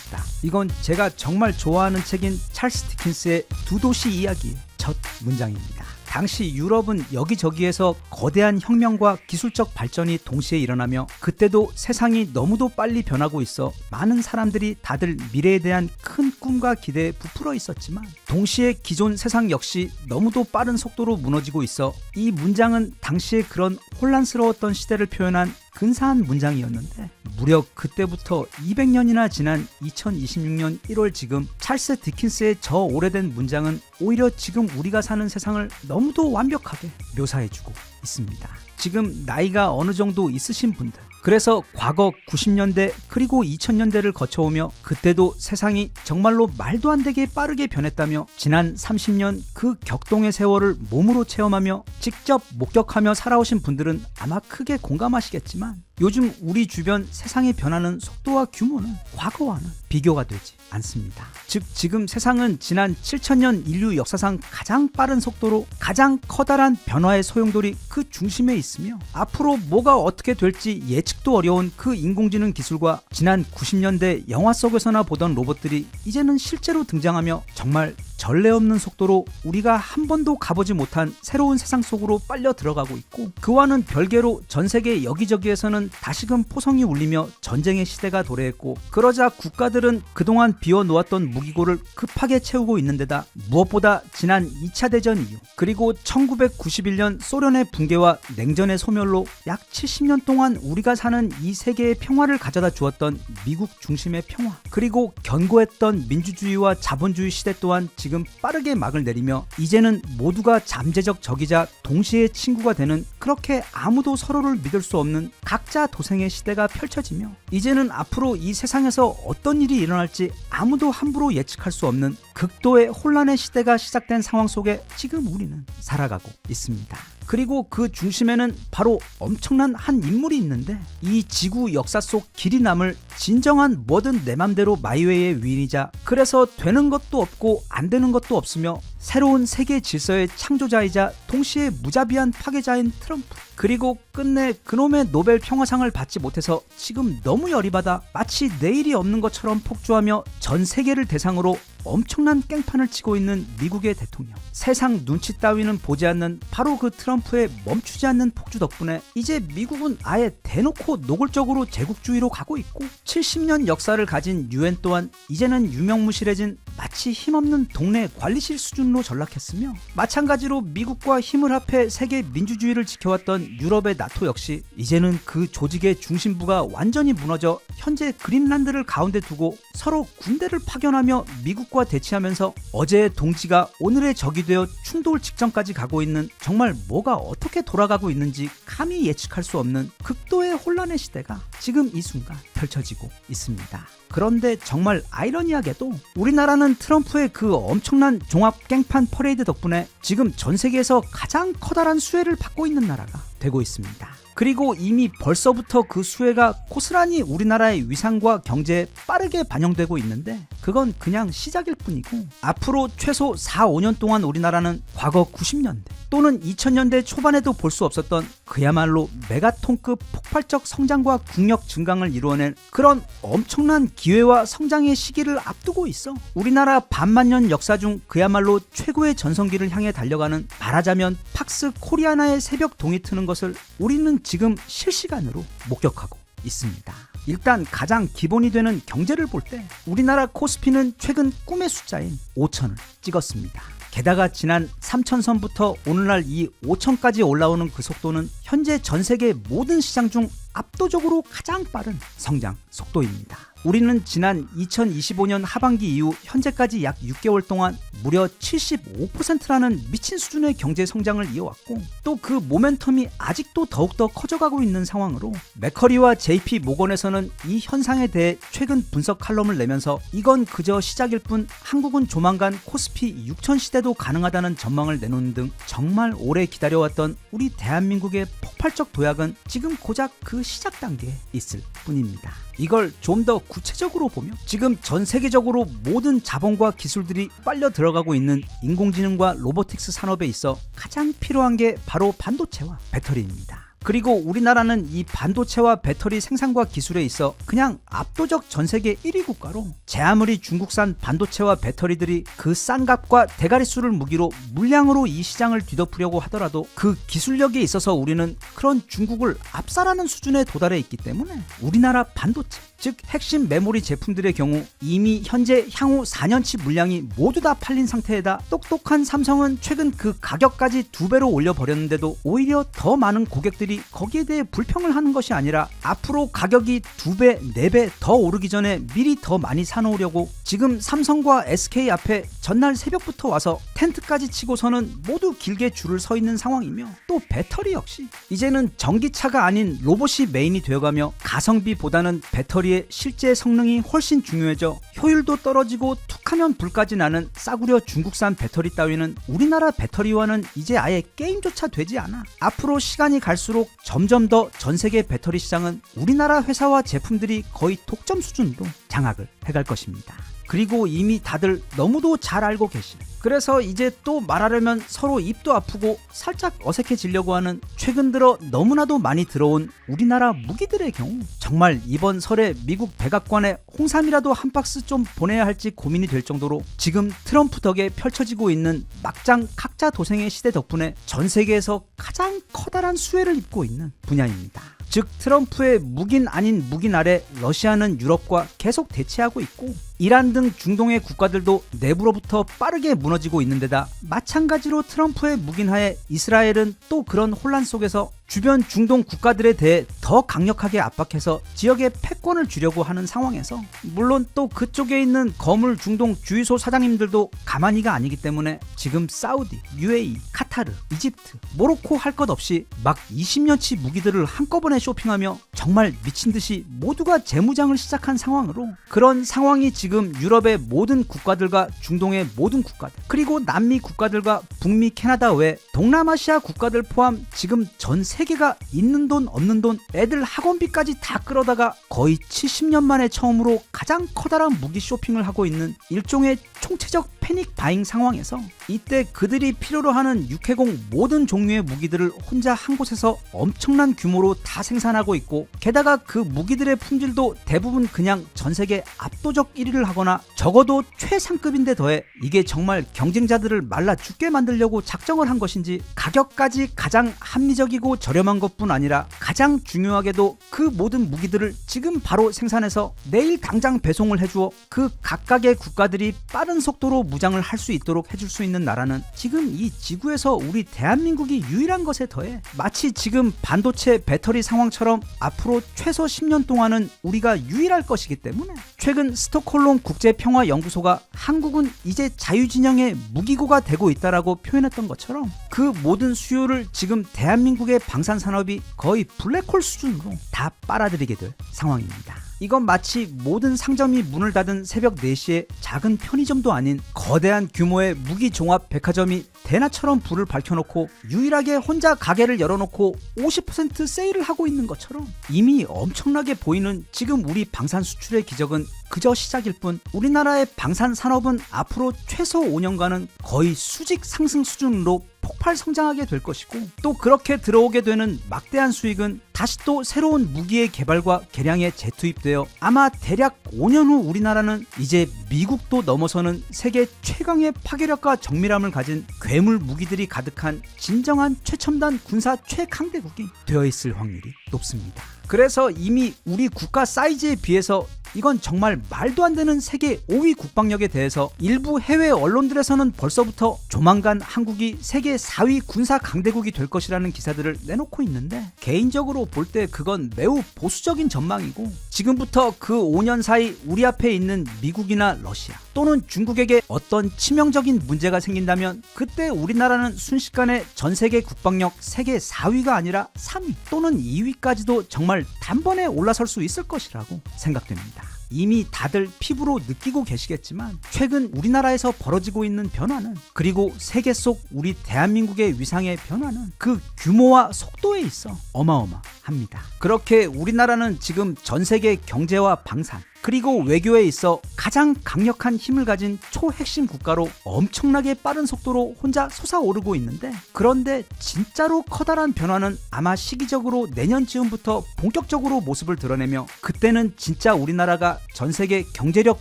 있다. 이건 제가 정말 좋아하는 책인 찰스 디킨스의 두 도시 이야기의 첫 문장입니다. 당시 유럽은 여기저기에서 거대한 혁명과 기술적 발전이 동시에 일어나며 그때도 세상이 너무도 빨리 변하고 있어 많은 사람들이 다들 미래에 대한 큰 꿈과 기대에 부풀어 있었지만 동시에 기존 세상 역시 너무도 빠른 속도로 무너지고 있어 이 문장은 당시에 그런 혼란스러웠던 시대를 표현한 근사한 문장이었는데 무려 그때부터 200년이나 지난 2026년 1월 지금 찰스 디킨스의 저 오래된 문장은 오히려 지금 우리가 사는 세상을 너무도 완벽하게 묘사해주고 있습니다. 지금 나이가 어느 정도 있으신 분들, 그래서 과거 90년대 그리고 2000년대를 거쳐오며 그때도 세상이 정말로 말도 안 되게 빠르게 변했다며 지난 30년 그 격동의 세월을 몸으로 체험하며 직접 목격하며 살아오신 분들은 아마 크게 공감하시겠지만 요즘 우리 주변 세상의 변하는 속도와 규모는 과거와는 비교가 되지 않습니다. 즉 지금 세상은 지난 7000년 인류 역사상 가장 빠른 속도로 가장 커다란 변화의 소용돌이 그 중심에 있으며 앞으로 뭐가 어떻게 될지 예측도 어려운 그 인공지능 기술과 지난 90년대 영화 속에서나 보던 로봇들이 이제는 실제로 등장하며 정말 전례 없는 속도로 우리가 한 번도 가보지 못한 새로운 세상 속으로 빨려 들어가고 있고 그와는 별개로 전 세계 여기저기에서는 다시금 포성이 울리며 전쟁의 시대가 도래했고 그러자 국가들은 그동안 비워놓았던 무기고를 급하게 채우고 있는 데다 무엇보다 지난 2차 대전 이후 그리고 1991년 소련의 붕괴와 냉전의 소멸로 약 70년 동안 우리가 사는 이 세계의 평화를 가져다 주었던 미국 중심의 평화 그리고 견고했던 민주주의와 자본주의 시대 또한 지금 빠르게 막을 내리며 이제는 모두가 잠재적 적이자 동시에 친구가 되는 그렇게 아무도 서로를 믿을 수 없는 각자 도생의 시대가 펼쳐지며 이제는 앞으로 이 세상에서 어떤 일이 일어날지 아무도 함부로 예측할 수 없는 극도의 혼란의 시대가 시작된 상황 속에 지금 우리는 살아가고 있습니다. 그리고 그 중심에는 바로 엄청난 한 인물이 있는데 이 지구 역사 속 길이 남을 진정한 뭐든 내 맘대로 마이웨이의 위인이자 그래서 되는 것도 없고 안 되는 것도 없으며 새로운 세계 질서의 창조자이자 동시에 무자비한 파괴자인 트럼프 그리고 끝내 그놈의 노벨 평화상을 받지 못해서 지금 너무 열이 받아 마치 내일이 없는 것처럼 폭주하며 전 세계를 대상으로 엄청난 깽판을 치고 있는 미국의 대통령 세상 눈치 따위는 보지 않는 바로 그 트럼프의 멈추지 않는 폭주 덕분에 이제 미국은 아예 대놓고 노골적으로 제국주의로 가고 있고 70년 역사를 가진 유엔 또한 이제는 유명무실해진 마치 힘없는 동네 관리실 수준으로 전락했으며 마찬가지로 미국과 힘을 합해 세계 민주주의를 지켜왔던 유럽의 나토 역시 이제는 그 조직의 중심부가 완전히 무너져 현재 그린란드를 가운데 두고 서로 군대를 파견하며 미국과 위협과 대치하면서 어제의 동지가 오늘의 적이 되어 충돌 직전까지 가고 있는, 정말 뭐가 어떻게 돌아가고 있는지 감히 예측할 수 없는 극도의 혼란의 시대가 지금 이 순간 펼쳐지고 있습니다. 그런데 정말 아이러니하게도 우리나라는 트럼프의 그 엄청난 종합 깽판 퍼레이드 덕분에 지금 전 세계에서 가장 커다란 수혜를 받고 있는 나라가 되고 있습니다. 그리고 이미 벌써부터 그 수혜가 고스란히 우리나라의 위상과 경제에 빠르게 반영되고 있는데, 그건 그냥 시작일 뿐이고 앞으로 최소 4, 5년 동안 우리나라는 과거 90년대 또는 2000년대 초반에도 볼 수 없었던 그야말로 메가톤급 폭발적 성장과 국력 증강을 이루어낼 그런 엄청난 기회와 성장의 시기를 앞두고 있어. 우리나라 반만년 역사 중 그야말로 최고의 전성기를 향해 달려가는, 말하자면 팍스 코리아나의 새벽 동이 트는 것을 우리는 지금 실시간으로 목격하고 있습니다. 일단 가장 기본이 되는 경제를 볼 때 우리나라 코스피는 최근 꿈의 숫자인 5천을 찍었습니다. 게다가 지난 3,000선부터 오늘날 이 5천까지 올라오는 그 속도는 현재 전 세계 모든 시장 중 압도적으로 가장 빠른 성장 속도입니다. 우리는 지난 2025년 하반기 이후 현재까지 약 6개월 동안 무려 75%라는 미친 수준의 경제 성장을 이어왔고, 또 그 모멘텀이 아직도 더욱더 커져가고 있는 상황으로 맥커리와 JP 모건에서는 이 현상에 대해 최근 분석 칼럼을 내면서 이건 그저 시작일 뿐 한국은 조만간 코스피 6천 시대도 가능하다는 전망을 내놓는 등 정말 오래 기다려왔던 우리 대한민국의 폭발적 도약은 지금 고작 그 시작 단계에 있을 뿐입니다. 이걸 좀 더 구체적으로 보면 지금 전 세계적으로 모든 자본과 기술들이 빨려 들어가고 있는 인공지능과 로보틱스 산업에 있어 가장 필요한 게 바로 반도체와 배터리입니다. 그리고 우리나라는 이 반도체와 배터리 생산과 기술에 있어 그냥 압도적 전세계 1위 국가로, 제 아무리 중국산 반도체와 배터리들이 그 싼 값과 대가리수를 무기로 물량으로 이 시장을 뒤덮으려고 하더라도 그 기술력에 있어서 우리는 그런 중국을 압살하는 수준에 도달해 있기 때문에 우리나라 반도체, 즉 핵심 메모리 제품들의 경우 이미 현재 향후 4년치 물량이 모두 다 팔린 상태에다 똑똑한 삼성은 최근 그 가격까지 2배로 올려버렸는데도 오히려 더 많은 고객들이 거기에 대해 불평을 하는 것이 아니라 앞으로 가격이 2배, 4배 더 오르기 전에 미리 더 많이 사놓으려고 지금 삼성과 SK 앞에 전날 새벽부터 와서 텐트까지 치고서는 모두 길게 줄을 서 있는 상황이며, 또 배터리 역시 이제는 전기차가 아닌 로봇이 메인이 되어가며 가성비보다는 배터리의 실제 성능이 훨씬 중요해져 효율도 떨어지고 툭하면 불까지 나는 싸구려 중국산 배터리 따위는 우리나라 배터리와는 이제 아예 게임조차 되지 않아. 앞으로 시간이 갈수록 점점 더 전세계 배터리 시장은 우리나라 회사와 제품들이 거의 독점 수준으로 장악을 해갈 것입니다. 그리고 이미 다들 너무도 잘 알고 계신, 그래서 이제 또 말하려면 서로 입도 아프고 살짝 어색해지려고 하는 최근 들어 너무나도 많이 들어온 우리나라 무기들의 경우, 정말 이번 설에 미국 백악관에 홍삼이라도 한 박스 좀 보내야 할지 고민이 될 정도로 지금 트럼프 덕에 펼쳐지고 있는 막장 각자 도생의 시대 덕분에 전 세계에서 가장 커다란 수혜를 입고 있는 분야입니다. 즉 트럼프의 묵인 아닌 묵인 아래 러시아는 유럽과 계속 대치하고 있고, 이란 등 중동의 국가들도 내부로부터 빠르게 무너지고 있는 데다 마찬가지로 트럼프의 묵인하에 이스라엘은 또 그런 혼란 속에서 주변 중동 국가들에 대해 더 강력하게 압박해서 지역의 패권을 주려고 하는 상황에서, 물론 또 그쪽에 있는 거물 중동 주유소 사장님들도 가만히가 아니기 때문에 지금 사우디, UAE, 카타르, 이집트, 모로코 할 것 없이 막 20년치 무기들을 한꺼번에 쇼핑하며 정말 미친듯이 모두가 재무장을 시작한 상황으로, 그런 상황이 지금 유럽의 모든 국가들과 중동의 모든 국가들, 그리고 남미 국가들과 북미 캐나다 외 동남아시아 국가들 포함 지금 전 세계가 있는 돈 없는 돈 애들 학원비까지 다 끌어다가 거의 70년 만에 처음으로 가장 커다란 무기 쇼핑을 하고 있는 일종의 총체적 패닉 바잉 상황에서, 이때 그들이 필요로 하는 육해공 모든 종류의 무기들을 혼자 한 곳에서 엄청난 규모로 다 생산하고 있고, 게다가 그 무기들의 품질도 대부분 그냥 전세계 압도적 1위를 하거나 적어도 최상급인데 더해 이게 정말 경쟁자들을 말라 죽게 만들려고 작정을 한 것인지 가격까지 가장 합리적이고 저렴한 것뿐 아니라 가장 중요하게도 그 모든 무기들을 지금 바로 생산해서 내일 당장 배송을 해주어 그 각각의 국가들이 빠른 속도로 무장을 할 수 있도록 해줄 수 있는 있는 나라는 지금 이 지구에서 우리 대한민국이 유일한 것에 더해 마치 지금 반도체 배터리 상황처럼 앞으로 최소 10년 동안은 우리가 유일할 것이기 때문에 최근 스톡홀름 국제평화연구소가 한국은 이제 자유진영의 무기고가 되고 있다라고 표현했던 것처럼 그 모든 수요를 지금 대한민국의 방산산업이 거의 블랙홀 수준으로 다 빨아들이게 될 상황입니다. 이건 마치 모든 상점이 문을 닫은 새벽 4시에 작은 편의점도 아닌 거대한 규모의 무기종합 백화점이 대낮처럼 불을 밝혀놓고 유일하게 혼자 가게를 열어놓고 50% 세일을 하고 있는 것처럼 이미 엄청나게 보이는 지금 우리 방산 수출의 기적은 그저 시작일 뿐 우리나라의 방산 산업은 앞으로 최소 5년간은 거의 수직 상승 수준으로 폭발 성장하게 될 것이고 또 그렇게 들어오게 되는 막대한 수익은 다시 또 새로운 무기의 개발과 개량에 재투입되어 아마 대략 5년 후 우리나라는 이제 미국도 넘어서는 세계 최강의 파괴력과 정밀함을 가진 괴물 무기들이 가득한 진정한 최첨단 군사 최강대국이 되어 있을 확률이 높습니다. 그래서 이미 우리 국가 사이즈에 비해서 이건 정말 말도 안 되는 세계 5위 국방력에 대해서 일부 해외 언론들에서는 벌써부터 조만간 한국이 세계 4위 군사 강대국이 될 것이라는 기사들을 내놓고 있는데 개인적으로 볼 때 그건 매우 보수적인 전망이고 지금부터 그 5년 사이 우리 앞에 있는 미국이나 러시아 또는 중국에게 어떤 치명적인 문제가 생긴다면 그때 우리나라는 순식간에 전 세계 국방력 세계 4위가 아니라 3위 또는 2위까지도 정말 단번에 올라설 수 있을 것이라고 생각됩니다. 이미 다들 피부로 느끼고 계시겠지만 최근 우리나라에서 벌어지고 있는 변화는 그리고 세계 속 우리 대한민국의 위상의 변화는 그 규모와 속도에 있어 어마어마합니다. 그렇게 우리나라는 지금 전 세계 경제와 방산 그리고 외교에 있어 가장 강력한 힘을 가진 초핵심 국가로 엄청나게 빠른 속도로 혼자 솟아오르고 있는데 그런데 진짜로 커다란 변화는 아마 시기적으로 내년쯤부터 본격적으로 모습을 드러내며 그때는 진짜 우리나라가 전 세계 경제력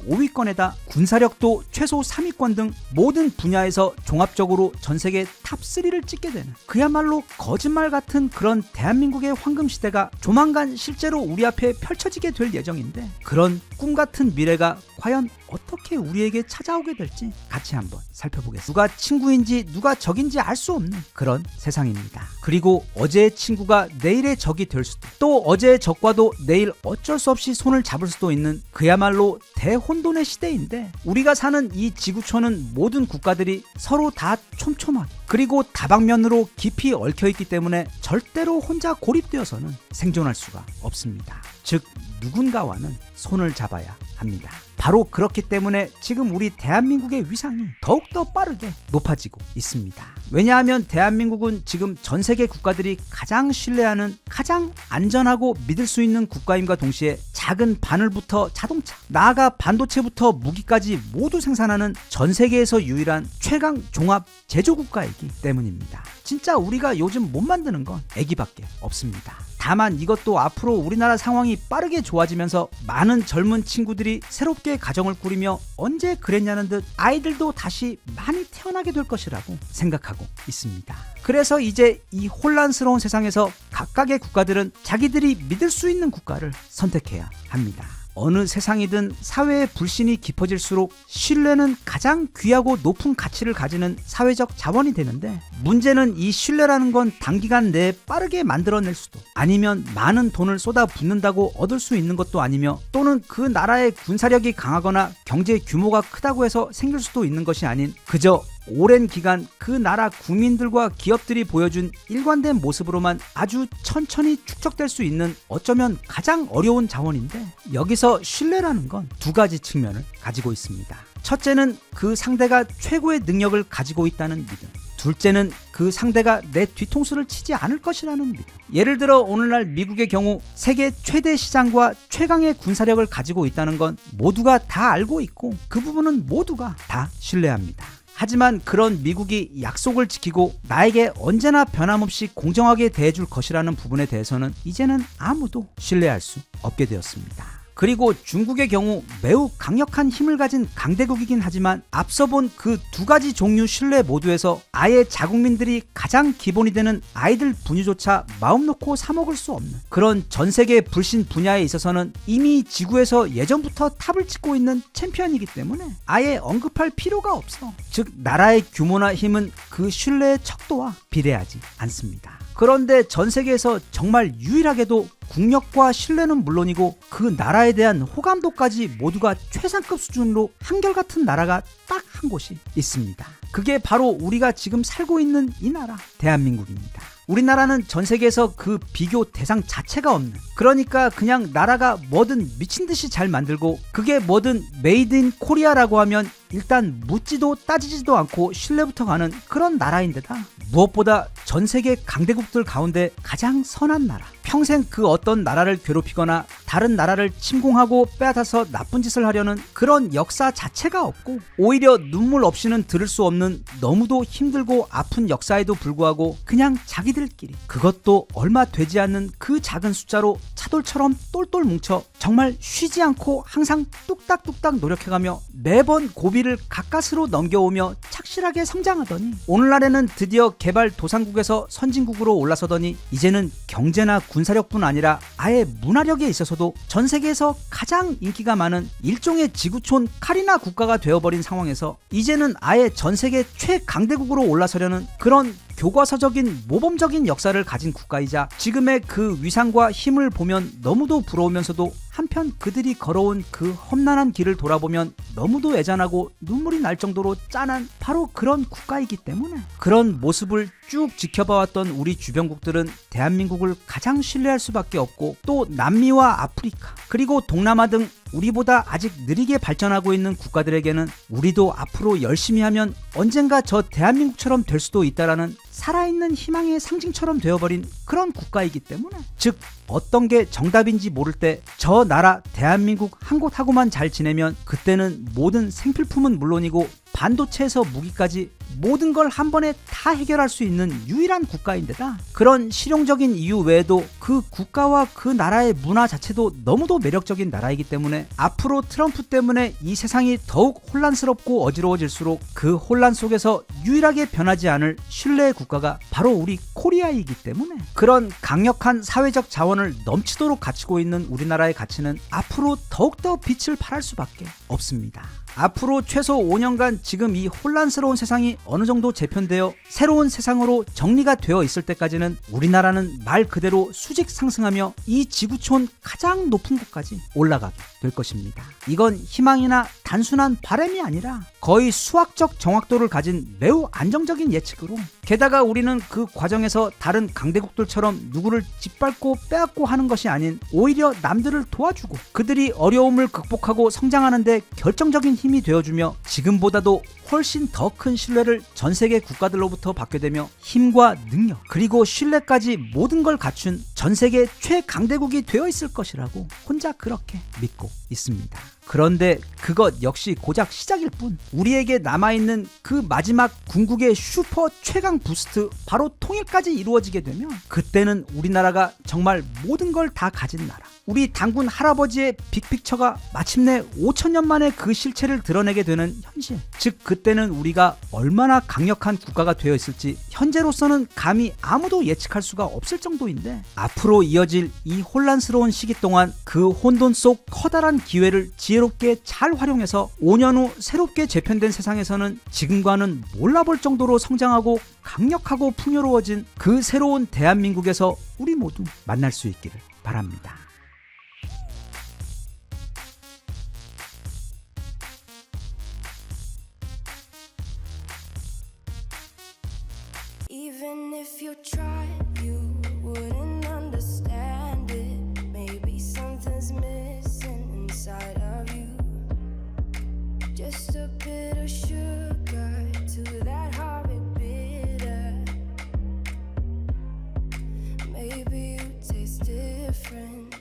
5위권에다 군사력도 최소 3위권 등 모든 분야에서 종합적으로 전 세계 탑3를 찍게 되는 그야말로 거짓말 같은 그런 대한민국의 황금시대가 조만간 실제로 우리 앞에 펼쳐지게 될 예정인데 그런 꿈같은 미래가 과연 어떻게 우리에게 찾아오게 될지 같이 한번 살펴보겠습니다. 누가 친구인지 누가 적인지 알 수 없는 그런 세상입니다. 그리고 어제의 친구가 내일의 적이 될 수도 또 어제의 적과도 내일 어쩔 수 없이 손을 잡을 수도 있는 그야말로 대혼돈의 시대인데 우리가 사는 이 지구촌은 모든 국가들이 서로 다 촘촘하게 그리고 다방면으로 깊이 얽혀있기 때문에 절대로 혼자 고립되어서는 생존할 수가 없습니다. 즉 누군가와는 손을 잡아야 합니다. 바로 그렇기 때문에 지금 우리 대한민국의 위상이 더욱더 빠르게 높아지고 있습니다. 왜냐하면 대한민국은 지금 전 세계 국가들이 가장 신뢰하는 가장 안전하고 믿을 수 있는 국가임과 동시에 작은 바늘부터 자동차, 나아가 반도체부터 무기까지 모두 생산하는 전 세계에서 유일한 최강 종합 제조국가이기 때문입니다. 진짜 우리가 요즘 못 만드는 건 애기밖에 없습니다. 다만 이것도 앞으로 우리나라 상황이 빠르게 좋아지면서 많은 젊은 친구들이 새롭게 가정을 꾸리며 언제 그랬냐는 듯 아이들도 다시 많이 태어나게 될 것이라고 생각하고 있습니다. 그래서 이제 이 혼란스러운 세상에서 각각의 국가들은 자기들이 믿을 수 있는 국가를 선택해야 합니다. 어느 세상이든 사회의 불신이 깊어질수록 신뢰는 가장 귀하고 높은 가치를 가지는 사회적 자원이 되는데 문제는 이 신뢰라는 건 단기간 내에 빠르게 만들어낼 수도 아니면 많은 돈을 쏟아붓는다고 얻을 수 있는 것도 아니며 또는 그 나라의 군사력이 강하거나 경제 규모가 크다고 해서 생길 수도 있는 것이 아닌 그저 오랜 기간 그 나라 국민들과 기업들이 보여준 일관된 모습으로만 아주 천천히 축적될 수 있는 어쩌면 가장 어려운 자원인데 여기서 신뢰라는 건 두 가지 측면을 가지고 있습니다. 첫째는 그 상대가 최고의 능력을 가지고 있다는 믿음. 둘째는 그 상대가 내 뒤통수를 치지 않을 것이라는 믿음. 예를 들어 오늘날 미국의 경우 세계 최대 시장과 최강의 군사력을 가지고 있다는 건 모두가 다 알고 있고 그 부분은 모두가 다 신뢰합니다. 하지만 그런 미국이 약속을 지키고 나에게 언제나 변함없이 공정하게 대해줄 것이라는 부분에 대해서는 이제는 아무도 신뢰할 수 없게 되었습니다. 그리고 중국의 경우 매우 강력한 힘을 가진 강대국이긴 하지만 앞서 본 그 두 가지 종류 신뢰 모두에서 아예 자국민들이 가장 기본이 되는 아이들 분유조차 마음 놓고 사 먹을 수 없는 그런 전 세계 불신 분야에 있어서는 이미 지구에서 예전부터 탑을 찍고 있는 챔피언이기 때문에 아예 언급할 필요가 없어. 즉 나라의 규모나 힘은 그 신뢰의 척도와 비례하지 않습니다. 그런데 전 세계에서 정말 유일하게도 국력과 신뢰는 물론이고 그 나라에 대한 호감도까지 모두가 최상급 수준으로 한결같은 나라가 딱 한 곳이 있습니다. 그게 바로 우리가 지금 살고 있는 이 나라, 대한민국입니다. 우리나라는 전 세계에서 그 비교 대상 자체가 없는, 그러니까 그냥 나라가 뭐든 미친듯이 잘 만들고 그게 뭐든 메이드 인 코리아라고 하면 일단 묻지도 따지지도 않고 신뢰부터 가는 그런 나라인데다 무엇보다 전 세계 강대국들 가운데 가장 선한 나라, 평생 그 어떤 나라를 괴롭히거나 다른 나라를 침공하고 빼앗아서 나쁜 짓을 하려는 그런 역사 자체가 없고 오히려 눈물 없이는 들을 수 없는 너무도 힘들고 아픈 역사에도 불구하고 그냥 자기들끼리, 그것도 얼마 되지 않는 그 작은 숫자로 차돌처럼 똘똘 뭉쳐 정말 쉬지 않고 항상 뚝딱뚝딱 노력해가며 매번 고비를 가까스로 넘겨오며 착실하게 성장하더니 오늘날에는 드디어 개발 도상국에서 선진국으로 올라서더니 이제는 경제나 군사력뿐 아니라 아예 문화력에 있어서도 전 세계에서 가장 인기가 많은 일종의 지구촌 카리나 국가가 되어버린 상황에서 이제는 아예 전 세계 최강대국으로 올라서려는 그런 교과서적인 모범적인 역사를 가진 국가이자 지금의 그 위상과 힘을 보면 너무도 부러우면서도 한편 그들이 걸어온 그 험난한 길을 돌아보면 너무도 애잔하고 눈물이 날 정도로 짠한 바로 그런 국가이기 때문에 그런 모습을 쭉 지켜봐왔던 우리 주변국들은 대한민국을 가장 신뢰할 수밖에 없고 또 남미와 아프리카 그리고 동남아 등 우리보다 아직 느리게 발전하고 있는 국가들에게는 우리도 앞으로 열심히 하면 언젠가 저 대한민국처럼 될 수도 있다라는 살아있는 희망의 상징처럼 되어버린 그런 국가이기 때문에 즉 어떤 게 정답인지 모를 때 저 나라 대한민국 한 곳하고만 잘 지내면 그때는 모든 생필품은 물론이고 반도체에서 무기까지 모든 걸 한 번에 다 해결할 수 있는 유일한 국가인데다 그런 실용적인 이유 외에도 그 국가와 그 나라의 문화 자체도 너무도 매력적인 나라이기 때문에 앞으로 트럼프 때문에 이 세상이 더욱 혼란스럽고 어지러워질수록 그 혼란 속에서 유일하게 변하지 않을 신뢰의 국가가 바로 우리 코리아이기 때문에 그런 강력한 사회적 자원을 넘치도록 갖추고 있는 우리나라의 가치는 앞으로 더욱더 빛을 발할 수밖에 없습니다. 앞으로 최소 5년간 지금 이 혼란스러운 세상이 어느 정도 재편되어 새로운 세상으로 정리가 되어 있을 때까지는 우리나라는 말 그대로 수직 상승하며 이 지구촌 가장 높은 곳까지 올라가게 될 것입니다. 이건 희망이나 단순한 바람이 아니라 거의 수학적 정확도를 가진 매우 안정적인 예측으로 게다가 우리는 그 과정에서 다른 강대국들처럼 누구를 짓밟고 빼앗고 하는 것이 아닌 오히려 남들을 도와주고 그들이 어려움을 극복하고 성장하는 데 결정적인 힘이 되어주며 지금보다도 훨씬 더 큰 신뢰를 전 세계 국가들로부터 받게 되며 힘과 능력 그리고 신뢰까지 모든 걸 갖춘 전 세계 최강대국이 되어 있을 것이라고 혼자 그렇게 믿고 있습니다. 그런데 그것 역시 고작 시작일 뿐 우리에게 남아있는 그 마지막 궁극의 슈퍼 최강 부스트 바로 통일까지 이루어지게 되면 그때는 우리나라가 정말 모든 걸 다 가진 나라 우리 당군 할아버지의 빅픽처가 마침내 5천년 만에 그 실체를 드러내게 되는 현실 즉 그때는 우리가 얼마나 강력한 국가가 되어 있을지 현재로서는 감히 아무도 예측할 수가 없을 정도인데 앞으로 이어질 이 혼란스러운 시기 동안 그 혼돈 속 커다란 기회를 지혜롭게 잘 활용해서 5년 후 새롭게 재편된 세상에서는 지금과는 몰라볼 정도로 성장하고 강력하고 풍요로워진 그 새로운 대한민국에서 우리 모두 만날 수 있기를 바랍니다. Even if you tried, you wouldn't understand it. Maybe something's missing inside of you. Just a bit of sugar to that horrid bitter. Maybe you taste different.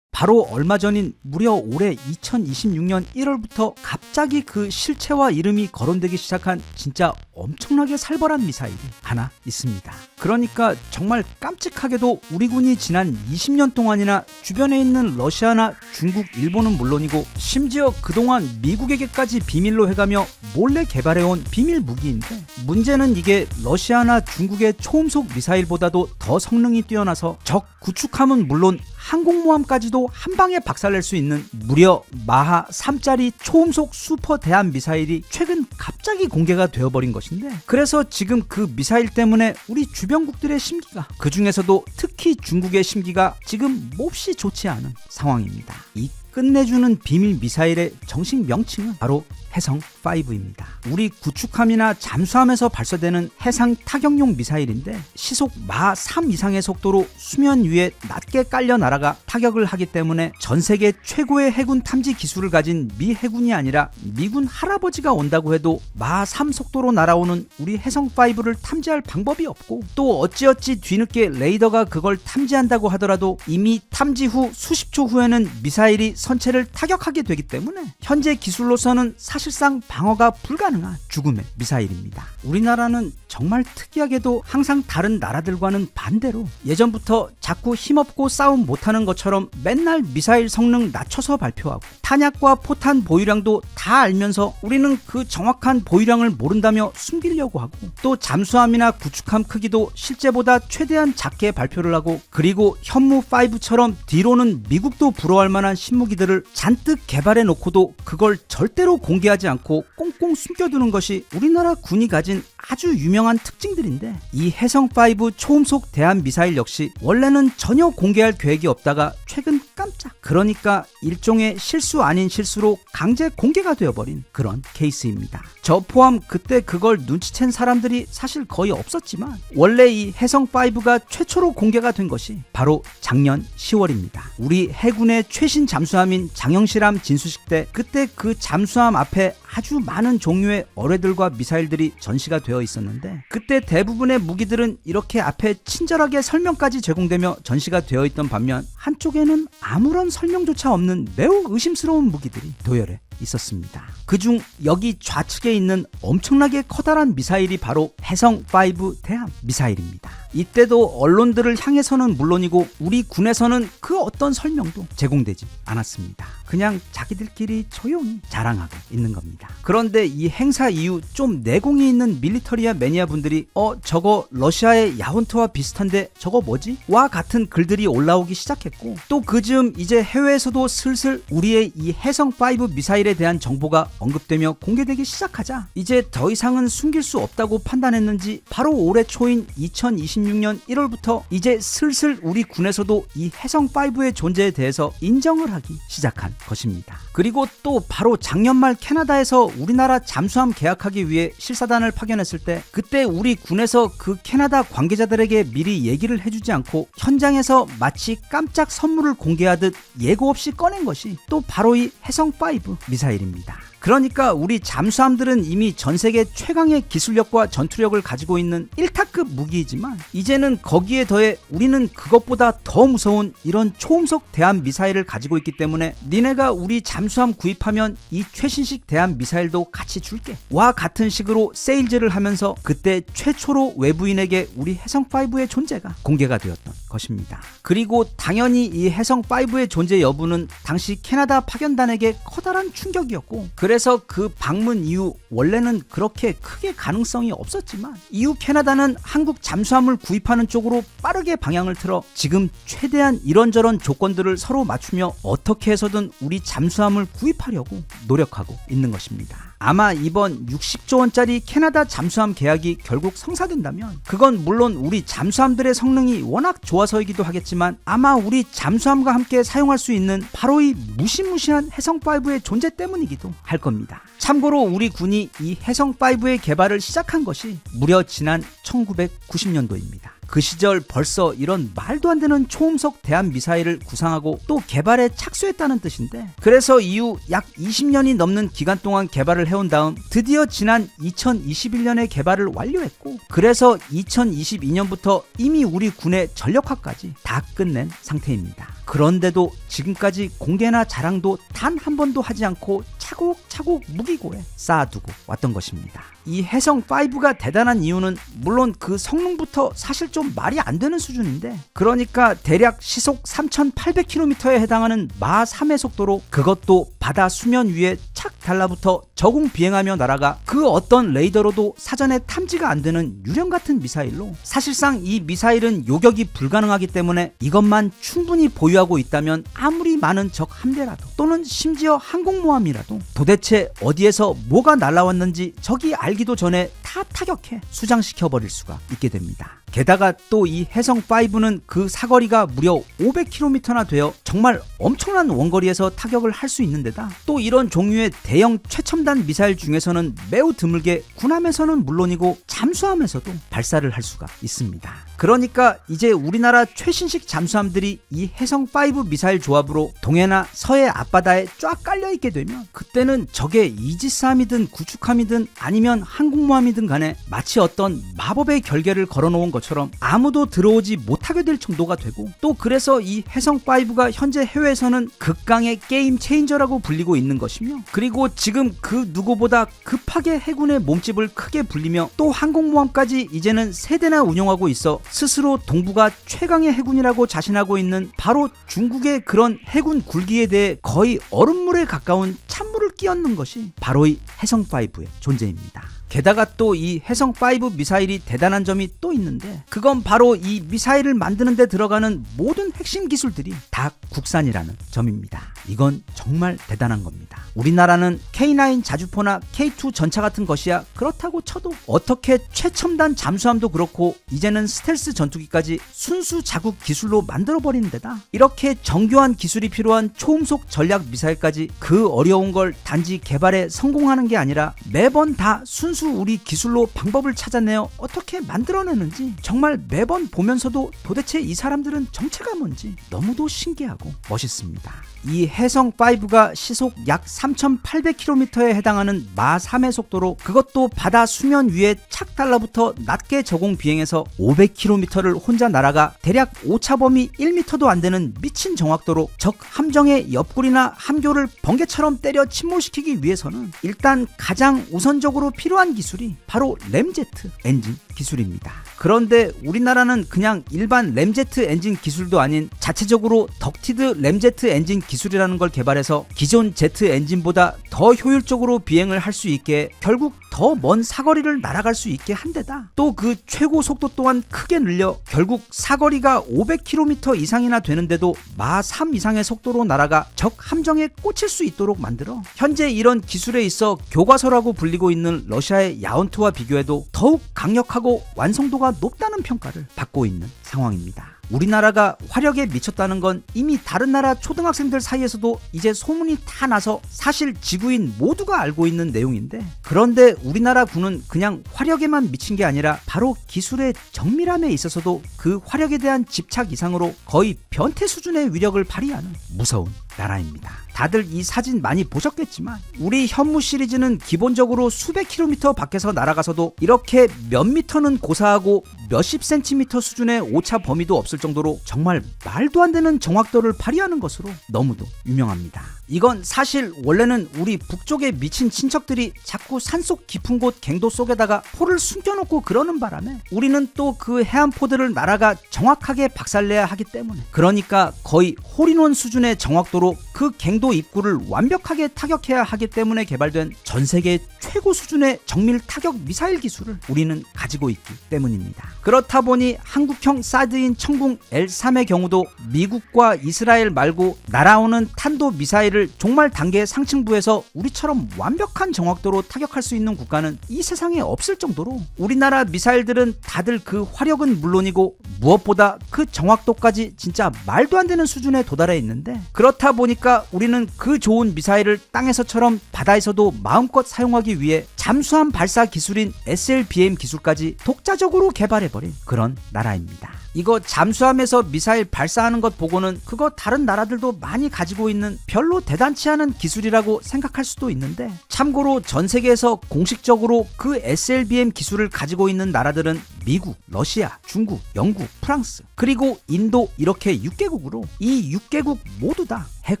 바로 얼마 전인 무려 올해 2026년 1월부터 갑자기 그 실체와 이름이 거론되기 시작한 진짜 엄청나게 살벌한 미사일이 하나 있습니다. 그러니까 정말 깜찍하게도 우리 군이 지난 20년 동안이나 주변에 있는 러시아나 중국, 일본은 물론이고 심지어 그동안 미국에게까지 비밀로 해가며 몰래 개발해온 비밀 무기인데, 문제는 이게 러시아나 중국의 초음속 미사일보다도 더 성능이 뛰어나서 적 구축함은 물론 항공모함까지도 한 방에 박살낼 수 있는 무려 마하 3짜리 초음속 슈퍼 대함 미사일이 최근 갑자기 공개가 되어버린 것인데, 그래서 지금 그 미사일 때문에 우리 주변국들의 심기가, 그 중에서도 특히 중국의 심기가 지금 몹시 좋지 않은 상황입니다. 이 끝내주는 비밀 미사일의 정식 명칭은 바로 해성5입니다. 우리 구축함이나 잠수함에서 발사되는 해상 타격용 미사일인데, 시속 마 3 이상의 속도로 수면 위에 낮게 깔려 날아가 타격을 하기 때문에 전 세계 최고의 해군 탐지 기술을 가진 미 해군이 아니라 미군 할아버지가 온다고 해도 마 3 속도로 날아오는 우리 해성5를 탐지할 방법이 없고, 또 어찌어찌 뒤늦게 레이더가 그걸 탐지한다고 하더라도 이미 탐지 후 수십 초 후에는 미사일이 선체를 타격하게 되기 때문에 현재 기술로서는 사실상 방어가 불가능한 죽음의 미사일입니다. 우리나라는 정말 특이하게도 항상 다른 나라들과는 반대로 예전부터 자꾸 힘없고 싸움 못하는 것처럼 맨날 미사일 성능 낮춰서 발표하고, 탄약과 포탄 보유량도 다 알면서 우리는 그 정확한 보유량을 모른다며 숨기려고 하고, 또 잠수함이나 구축함 크기도 실제보다 최대한 작게 발표를 하고, 그리고 현무5처럼 뒤로는 미국도 부러워할 만한 신무기들을 잔뜩 개발해 놓고도 그걸 절대로 공개하지 않고 꽁꽁 숨겨두는 것이 우리나라 군이 가진 아주 유명한 특징들인데, 이 해성5 초음속 대함 미사일 역시 원래는 전혀 공개할 계획이 없다가 최근 깜짝, 그러니까 일종의 실수 아닌 실수로 강제 공개가 되어버린 그런 케이스입니다. 저 포함 그때 그걸 눈치챈 사람들이 사실 거의 없었지만, 원래 이 해성5가 최초로 공개가 된 것이 바로 작년 10월입니다. 우리 해군의 최신 잠수함인 장영실함 진수식 때, 그때 그 잠수함 앞에 아주 많은 종류의 어뢰들과 미사일들이 전시가 되어 있었는데, 그때 대부분의 무기들은 이렇게 앞에 친절하게 설명까지 제공되며 전시가 되어 있던 반면, 한쪽에는 아무런 설명조차 없는 매우 의심스러운 무기들이 도열해 있었습니다. 그중 여기 좌측에 있는 엄청나게 커다란 미사일이 바로 해성5 대함 미사일입니다. 이때도 언론들을 향해서는 물론이고 우리 군에서는 그 어떤 설명도 제공되지 않았습니다. 그냥 자기들끼리 조용히 자랑하고 있는 겁니다. 그런데 이 행사 이후 좀 내공이 있는 밀리터리아 매니아 분들이 저거 러시아의 야혼트와 비슷한데 저거 뭐지? 와 같은 글들이 올라오기 시작했고, 또 그즈음 이제 해외에서도 슬슬 우리의 이 해성5 미사일에 대한 정보가 언급되며 공개되기 시작하자, 이제 더 이상은 숨길 수 없다고 판단했는지 바로 올해 초인 2026년 1월부터 이제 슬슬 우리 군에서도 이 해성5의 존재에 대해서 인정을 하기 시작한 것입니다. 그리고 또 바로 작년 말 캐나다에서 우리나라 잠수함 계약하기 위해 실사단을 파견했을 때, 그때 우리 군에서 그 캐나다 관계자들에게 미리 얘기를 해주지 않고 현장에서 마치 깜짝 선물을 공개하듯 예고 없이 꺼낸 것이 또 바로 이 해성5 미사일입니다. 그러니까 우리 잠수함들은 이미 전세계 최강의 기술력과 전투력을 가지고 있는 1타급 무기이지만, 이제는 거기에 더해 우리는 그것보다 더 무서운 이런 초음속 대함 미사일을 가지고 있기 때문에 니네가 우리 잠수함 구입하면 이 최신식 대함 미사일도 같이 줄게 와 같은 식으로 세일즈를 하면서 그때 최초로 외부인에게 우리 해성5의 존재가 공개가 되었던 것입니다. 그리고 당연히 이 해성5의 존재 여부는 당시 캐나다 파견단에게 커다란 충격이었고, 그래서 그 방문 이후 원래는 그렇게 크게 가능성이 없었지만, 이후 캐나다는 한국 잠수함을 구입하는 쪽으로 빠르게 방향을 틀어 지금 최대한 이런저런 조건들을 서로 맞추며 어떻게 해서든 우리 잠수함을 구입하려고 노력하고 있는 것입니다. 아마 이번 60조 원짜리 캐나다 잠수함 계약이 결국 성사된다면, 그건 물론 우리 잠수함들의 성능이 워낙 좋아서이기도 하겠지만, 아마 우리 잠수함과 함께 사용할 수 있는 바로 이 무시무시한 해성5의 존재 때문이기도 할 겁니다. 참고로 우리 군이 이 해성5의 개발을 시작한 것이 무려 지난 1990년도입니다. 그 시절 벌써 이런 말도 안 되는 초음속 대함 미사일을 구상하고 또 개발에 착수했다는 뜻인데, 그래서 이후 약 20년이 넘는 기간 동안 개발을 해온 다음 드디어 지난 2021년에 개발을 완료했고, 그래서 2022년부터 이미 우리 군의 전력화까지 다 끝낸 상태입니다. 그런데도 지금까지 공개나 자랑도 단 한 번도 하지 않고 차곡차곡 무기고에 쌓아두고 왔던 것입니다. 이 해성5가 대단한 이유는 물론 그 성능부터 사실 좀 말이 안 되는 수준인데, 그러니까 대략 시속 3,800km에 해당하는 마 3의 속도로, 그것도 바다 수면 위에 착 달라붙어 저공 비행하며 날아가 그 어떤 레이더로도 사전에 탐지가 안 되는 유령 같은 미사일로, 사실상 이 미사일은 요격이 불가능하기 때문에 이것만 충분히 보유하고 있다면 아무리 많은 적 함대라도 또는 심지어 항공모함이라도 도대체 어디에서 뭐가 날아왔는지 적이 알기도 전에 다 타격해 수장시켜버릴 수가 있게 됩니다. 게다가 또 이 해성5는 그 사거리가 무려 500km나 되어 정말 엄청난 원거리에서 타격을 할 수 있는 데다, 또 이런 종류의 대형 최첨단 미사일 중에서는 매우 드물게 군함에서는 물론이고 잠수함에서도 발사를 할 수가 있습니다. 그러니까 이제 우리나라 최신식 잠수함들이 이 해성5 미사일 조합으로 동해나 서해 앞바다에 쫙 깔려있게 되면, 그때는 적의 이지스함이든 구축함이든 아니면 항공모함이든 간에 마치 어떤 마법의 결계를 걸어놓은 것처럼 아무도 들어오지 못하게 될 정도가 되고, 또 그래서 이 해성5가 현재 해외에서는 극강의 게임 체인저라고 불리고 있는 것이며, 그리고 지금 그 누구보다 급하게 해군의 몸집을 크게 불리며 또 항공모함까지 이제는 3대나 운영하고 있어 스스로 동북아 최강의 해군이라고 자신하고 있는 바로 중국의 그런 해군 굴기에 대해 거의 얼음물에 가까운 찬물을 끼얹는 것이 바로 이 해성5의 존재입니다. 게다가 또 이 해성5 미사일이 대단한 점이 또 있는데, 그건 바로 이 미사일을 만드는 데 들어가는 모든 핵심 기술들이 다 국산이라는 점입니다. 이건 정말 대단한 겁니다. 우리나라는 K9 자주포나 K2 전차 같은 것이야 그렇다고 쳐도 어떻게 최첨단 잠수함도 그렇고 이제는 스텔스 전투기까지 순수 자국 기술로 만들어버리는 데다, 이렇게 정교한 기술이 필요한 초음속 전략 미사일까지 그 어려운 걸 단지 개발에 성공하는 게 아니라 매번 다 순수 우리 기술로 방법을 찾아내어 어떻게 만들어내는지 정말 매번 보면서도 도대체 이 사람들은 정체가 뭔지 너무도 신기하고 멋있습니다. 이 해성5가 시속 약 3,800km에 해당하는 마 3의 속도로, 그것도 바다 수면 위에 착 달라붙어 낮게 저공 비행해서 500km를 혼자 날아가 대략 오차 범위 1m도 안 되는 미친 정확도로 적 함정의 옆구리나 함교를 번개처럼 때려 침몰시키기 위해서는 일단 가장 우선적으로 필요한 기술이 바로 램제트 엔진 기술입니다. 그런데 우리나라는 그냥 일반 램제트 엔진 기술도 아닌 자체적으로 덕티드 램제트 엔진 기술이라는 걸 개발해서 기존 제트 엔진보다 더 효율적으로 비행을 할 수 있게, 결국 더 먼 사거리를 날아갈 수 있게 한 데다 또 그 최고 속도 또한 크게 늘려 결국 사거리가 500km 이상이나 되는데도 마 3 이상의 속도로 날아가 적 함정에 꽂힐 수 있도록 만들어 현재 이런 기술에 있어 교과서라고 불리고 있는 러시아의 야온트와 비교해도 더욱 강력하고 완성도가 높다는 평가를 받고 있는 상황입니다. 우리나라가 화력에 미쳤다는 건 이미 다른 나라 초등학생들 사이에서도 이제 소문이 다 나서 사실 지구인 모두가 알고 있는 내용인데, 그런데 우리나라 군은 그냥 화력에만 미친 게 아니라 바로 기술의 정밀함에 있어서도 그 화력에 대한 집착 이상으로 거의 변태 수준의 위력을 발휘하는 무서운 나라입니다. 다들 이 사진 많이 보셨겠지만 우리 현무 시리즈는 기본적으로 수백 킬로미터 밖에서 날아가서도 이렇게 몇 미터는 고사하고 몇십 센티미터 수준의 오차 범위도 없을 정도로 정말 말도 안 되는 정확도를 발휘하는 것으로 너무도 유명합니다. 이건 사실 원래는 우리 북쪽에 미친 친척들이 자꾸 산속 깊은 곳 갱도 속에다가 포를 숨겨놓고 그러는 바람에 우리는 또 그 해안포들을 날아가 정확하게 박살내야 하기 때문에, 그러니까 거의 홀인원 수준의 정확도로 그 갱도 입구를 완벽하게 타격해야 하기 때문에 개발된 전세계 최고 수준의 정밀 타격 미사일 기술을 우리는 가지고 있기 때문입니다. 그렇다 보니 한국형 사드인 천궁 L3의 경우도 미국과 이스라엘 말고 날아오는 탄도 미사일을 종말 단계 상층부에서 우리처럼 완벽한 정확도로 타격할 수 있는 국가는 이 세상에 없을 정도로 우리나라 미사일들은 다들 그 화력은 물론이고 무엇보다 그 정확도까지 진짜 말도 안 되는 수준에 도달해 있는데, 그렇다 보니까 우리는 그 좋은 미사일을 땅에서처럼 바다에서도 마음껏 사용하기 위해 잠수함 발사 기술인 SLBM 기술까지 독자적으로 개발해버린 그런 나라입니다. 이거 잠수함에서 미사일 발사하는 것 보고는 그거 다른 나라들도 많이 가지고 있는 별로 대단치 않은 기술이라고 생각할 수도 있는데, 참고로 전 세계에서 공식적으로 그 SLBM 기술을 가지고 있는 나라들은 미국, 러시아, 중국, 영국, 프랑스, 그리고 인도 이렇게 6개국으로 이 6개국 모두 다 핵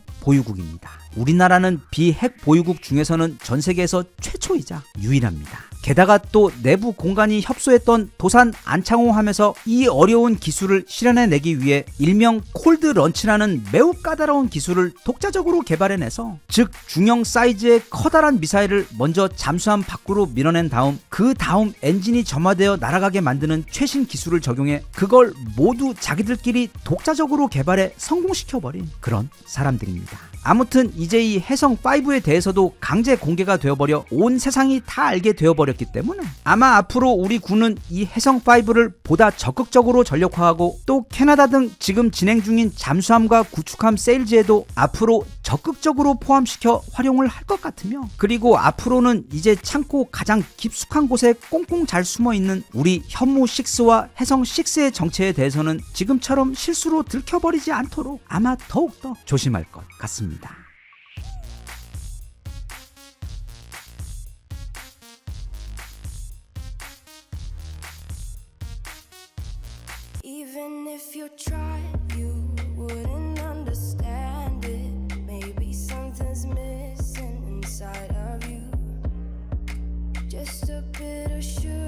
보유국입니다. 우리나라는 비핵 보유국 중에서는 전 세계에서 최초이자 유일합니다. 게다가 또 내부 공간이 협소했던 도산 안창호함에서 이 어려운 기술을 실현해내기 위해 일명 콜드 런치라는 매우 까다로운 기술을 독자적으로 개발해내서, 즉 중형 사이즈의 커다란 미사일을 먼저 잠수함 밖으로 밀어낸 다음 그 다음 엔진이 점화되어 날아가게 만드는 최신 기술을 적용해 그걸 모두 자기들끼리 독자적으로 개발해 성공시켜버린 그런 사람들입니다. 아무튼 이제 이 해성5에 대해서도 강제 공개가 되어버려 온 세상이 다 알게 되어버렸기 때문에 아마 앞으로 우리 군은 이 해성5를 보다 적극적으로 전력화하고, 또 캐나다 등 지금 진행 중인 잠수함과 구축함 세일즈에도 앞으로 적극적으로 포함시켜 활용을 할 것 같으며, 그리고 앞으로는 이제 창고 가장 깊숙한 곳에 꽁꽁 잘 숨어있는 우리 현무6와 해성6의 정체에 대해서는 지금처럼 실수로 들켜버리지 않도록 아마 더욱더 조심할 것 같습니다. Even if you tried, you wouldn't understand it. Maybe something's missing inside of you. Just a bit of sugar.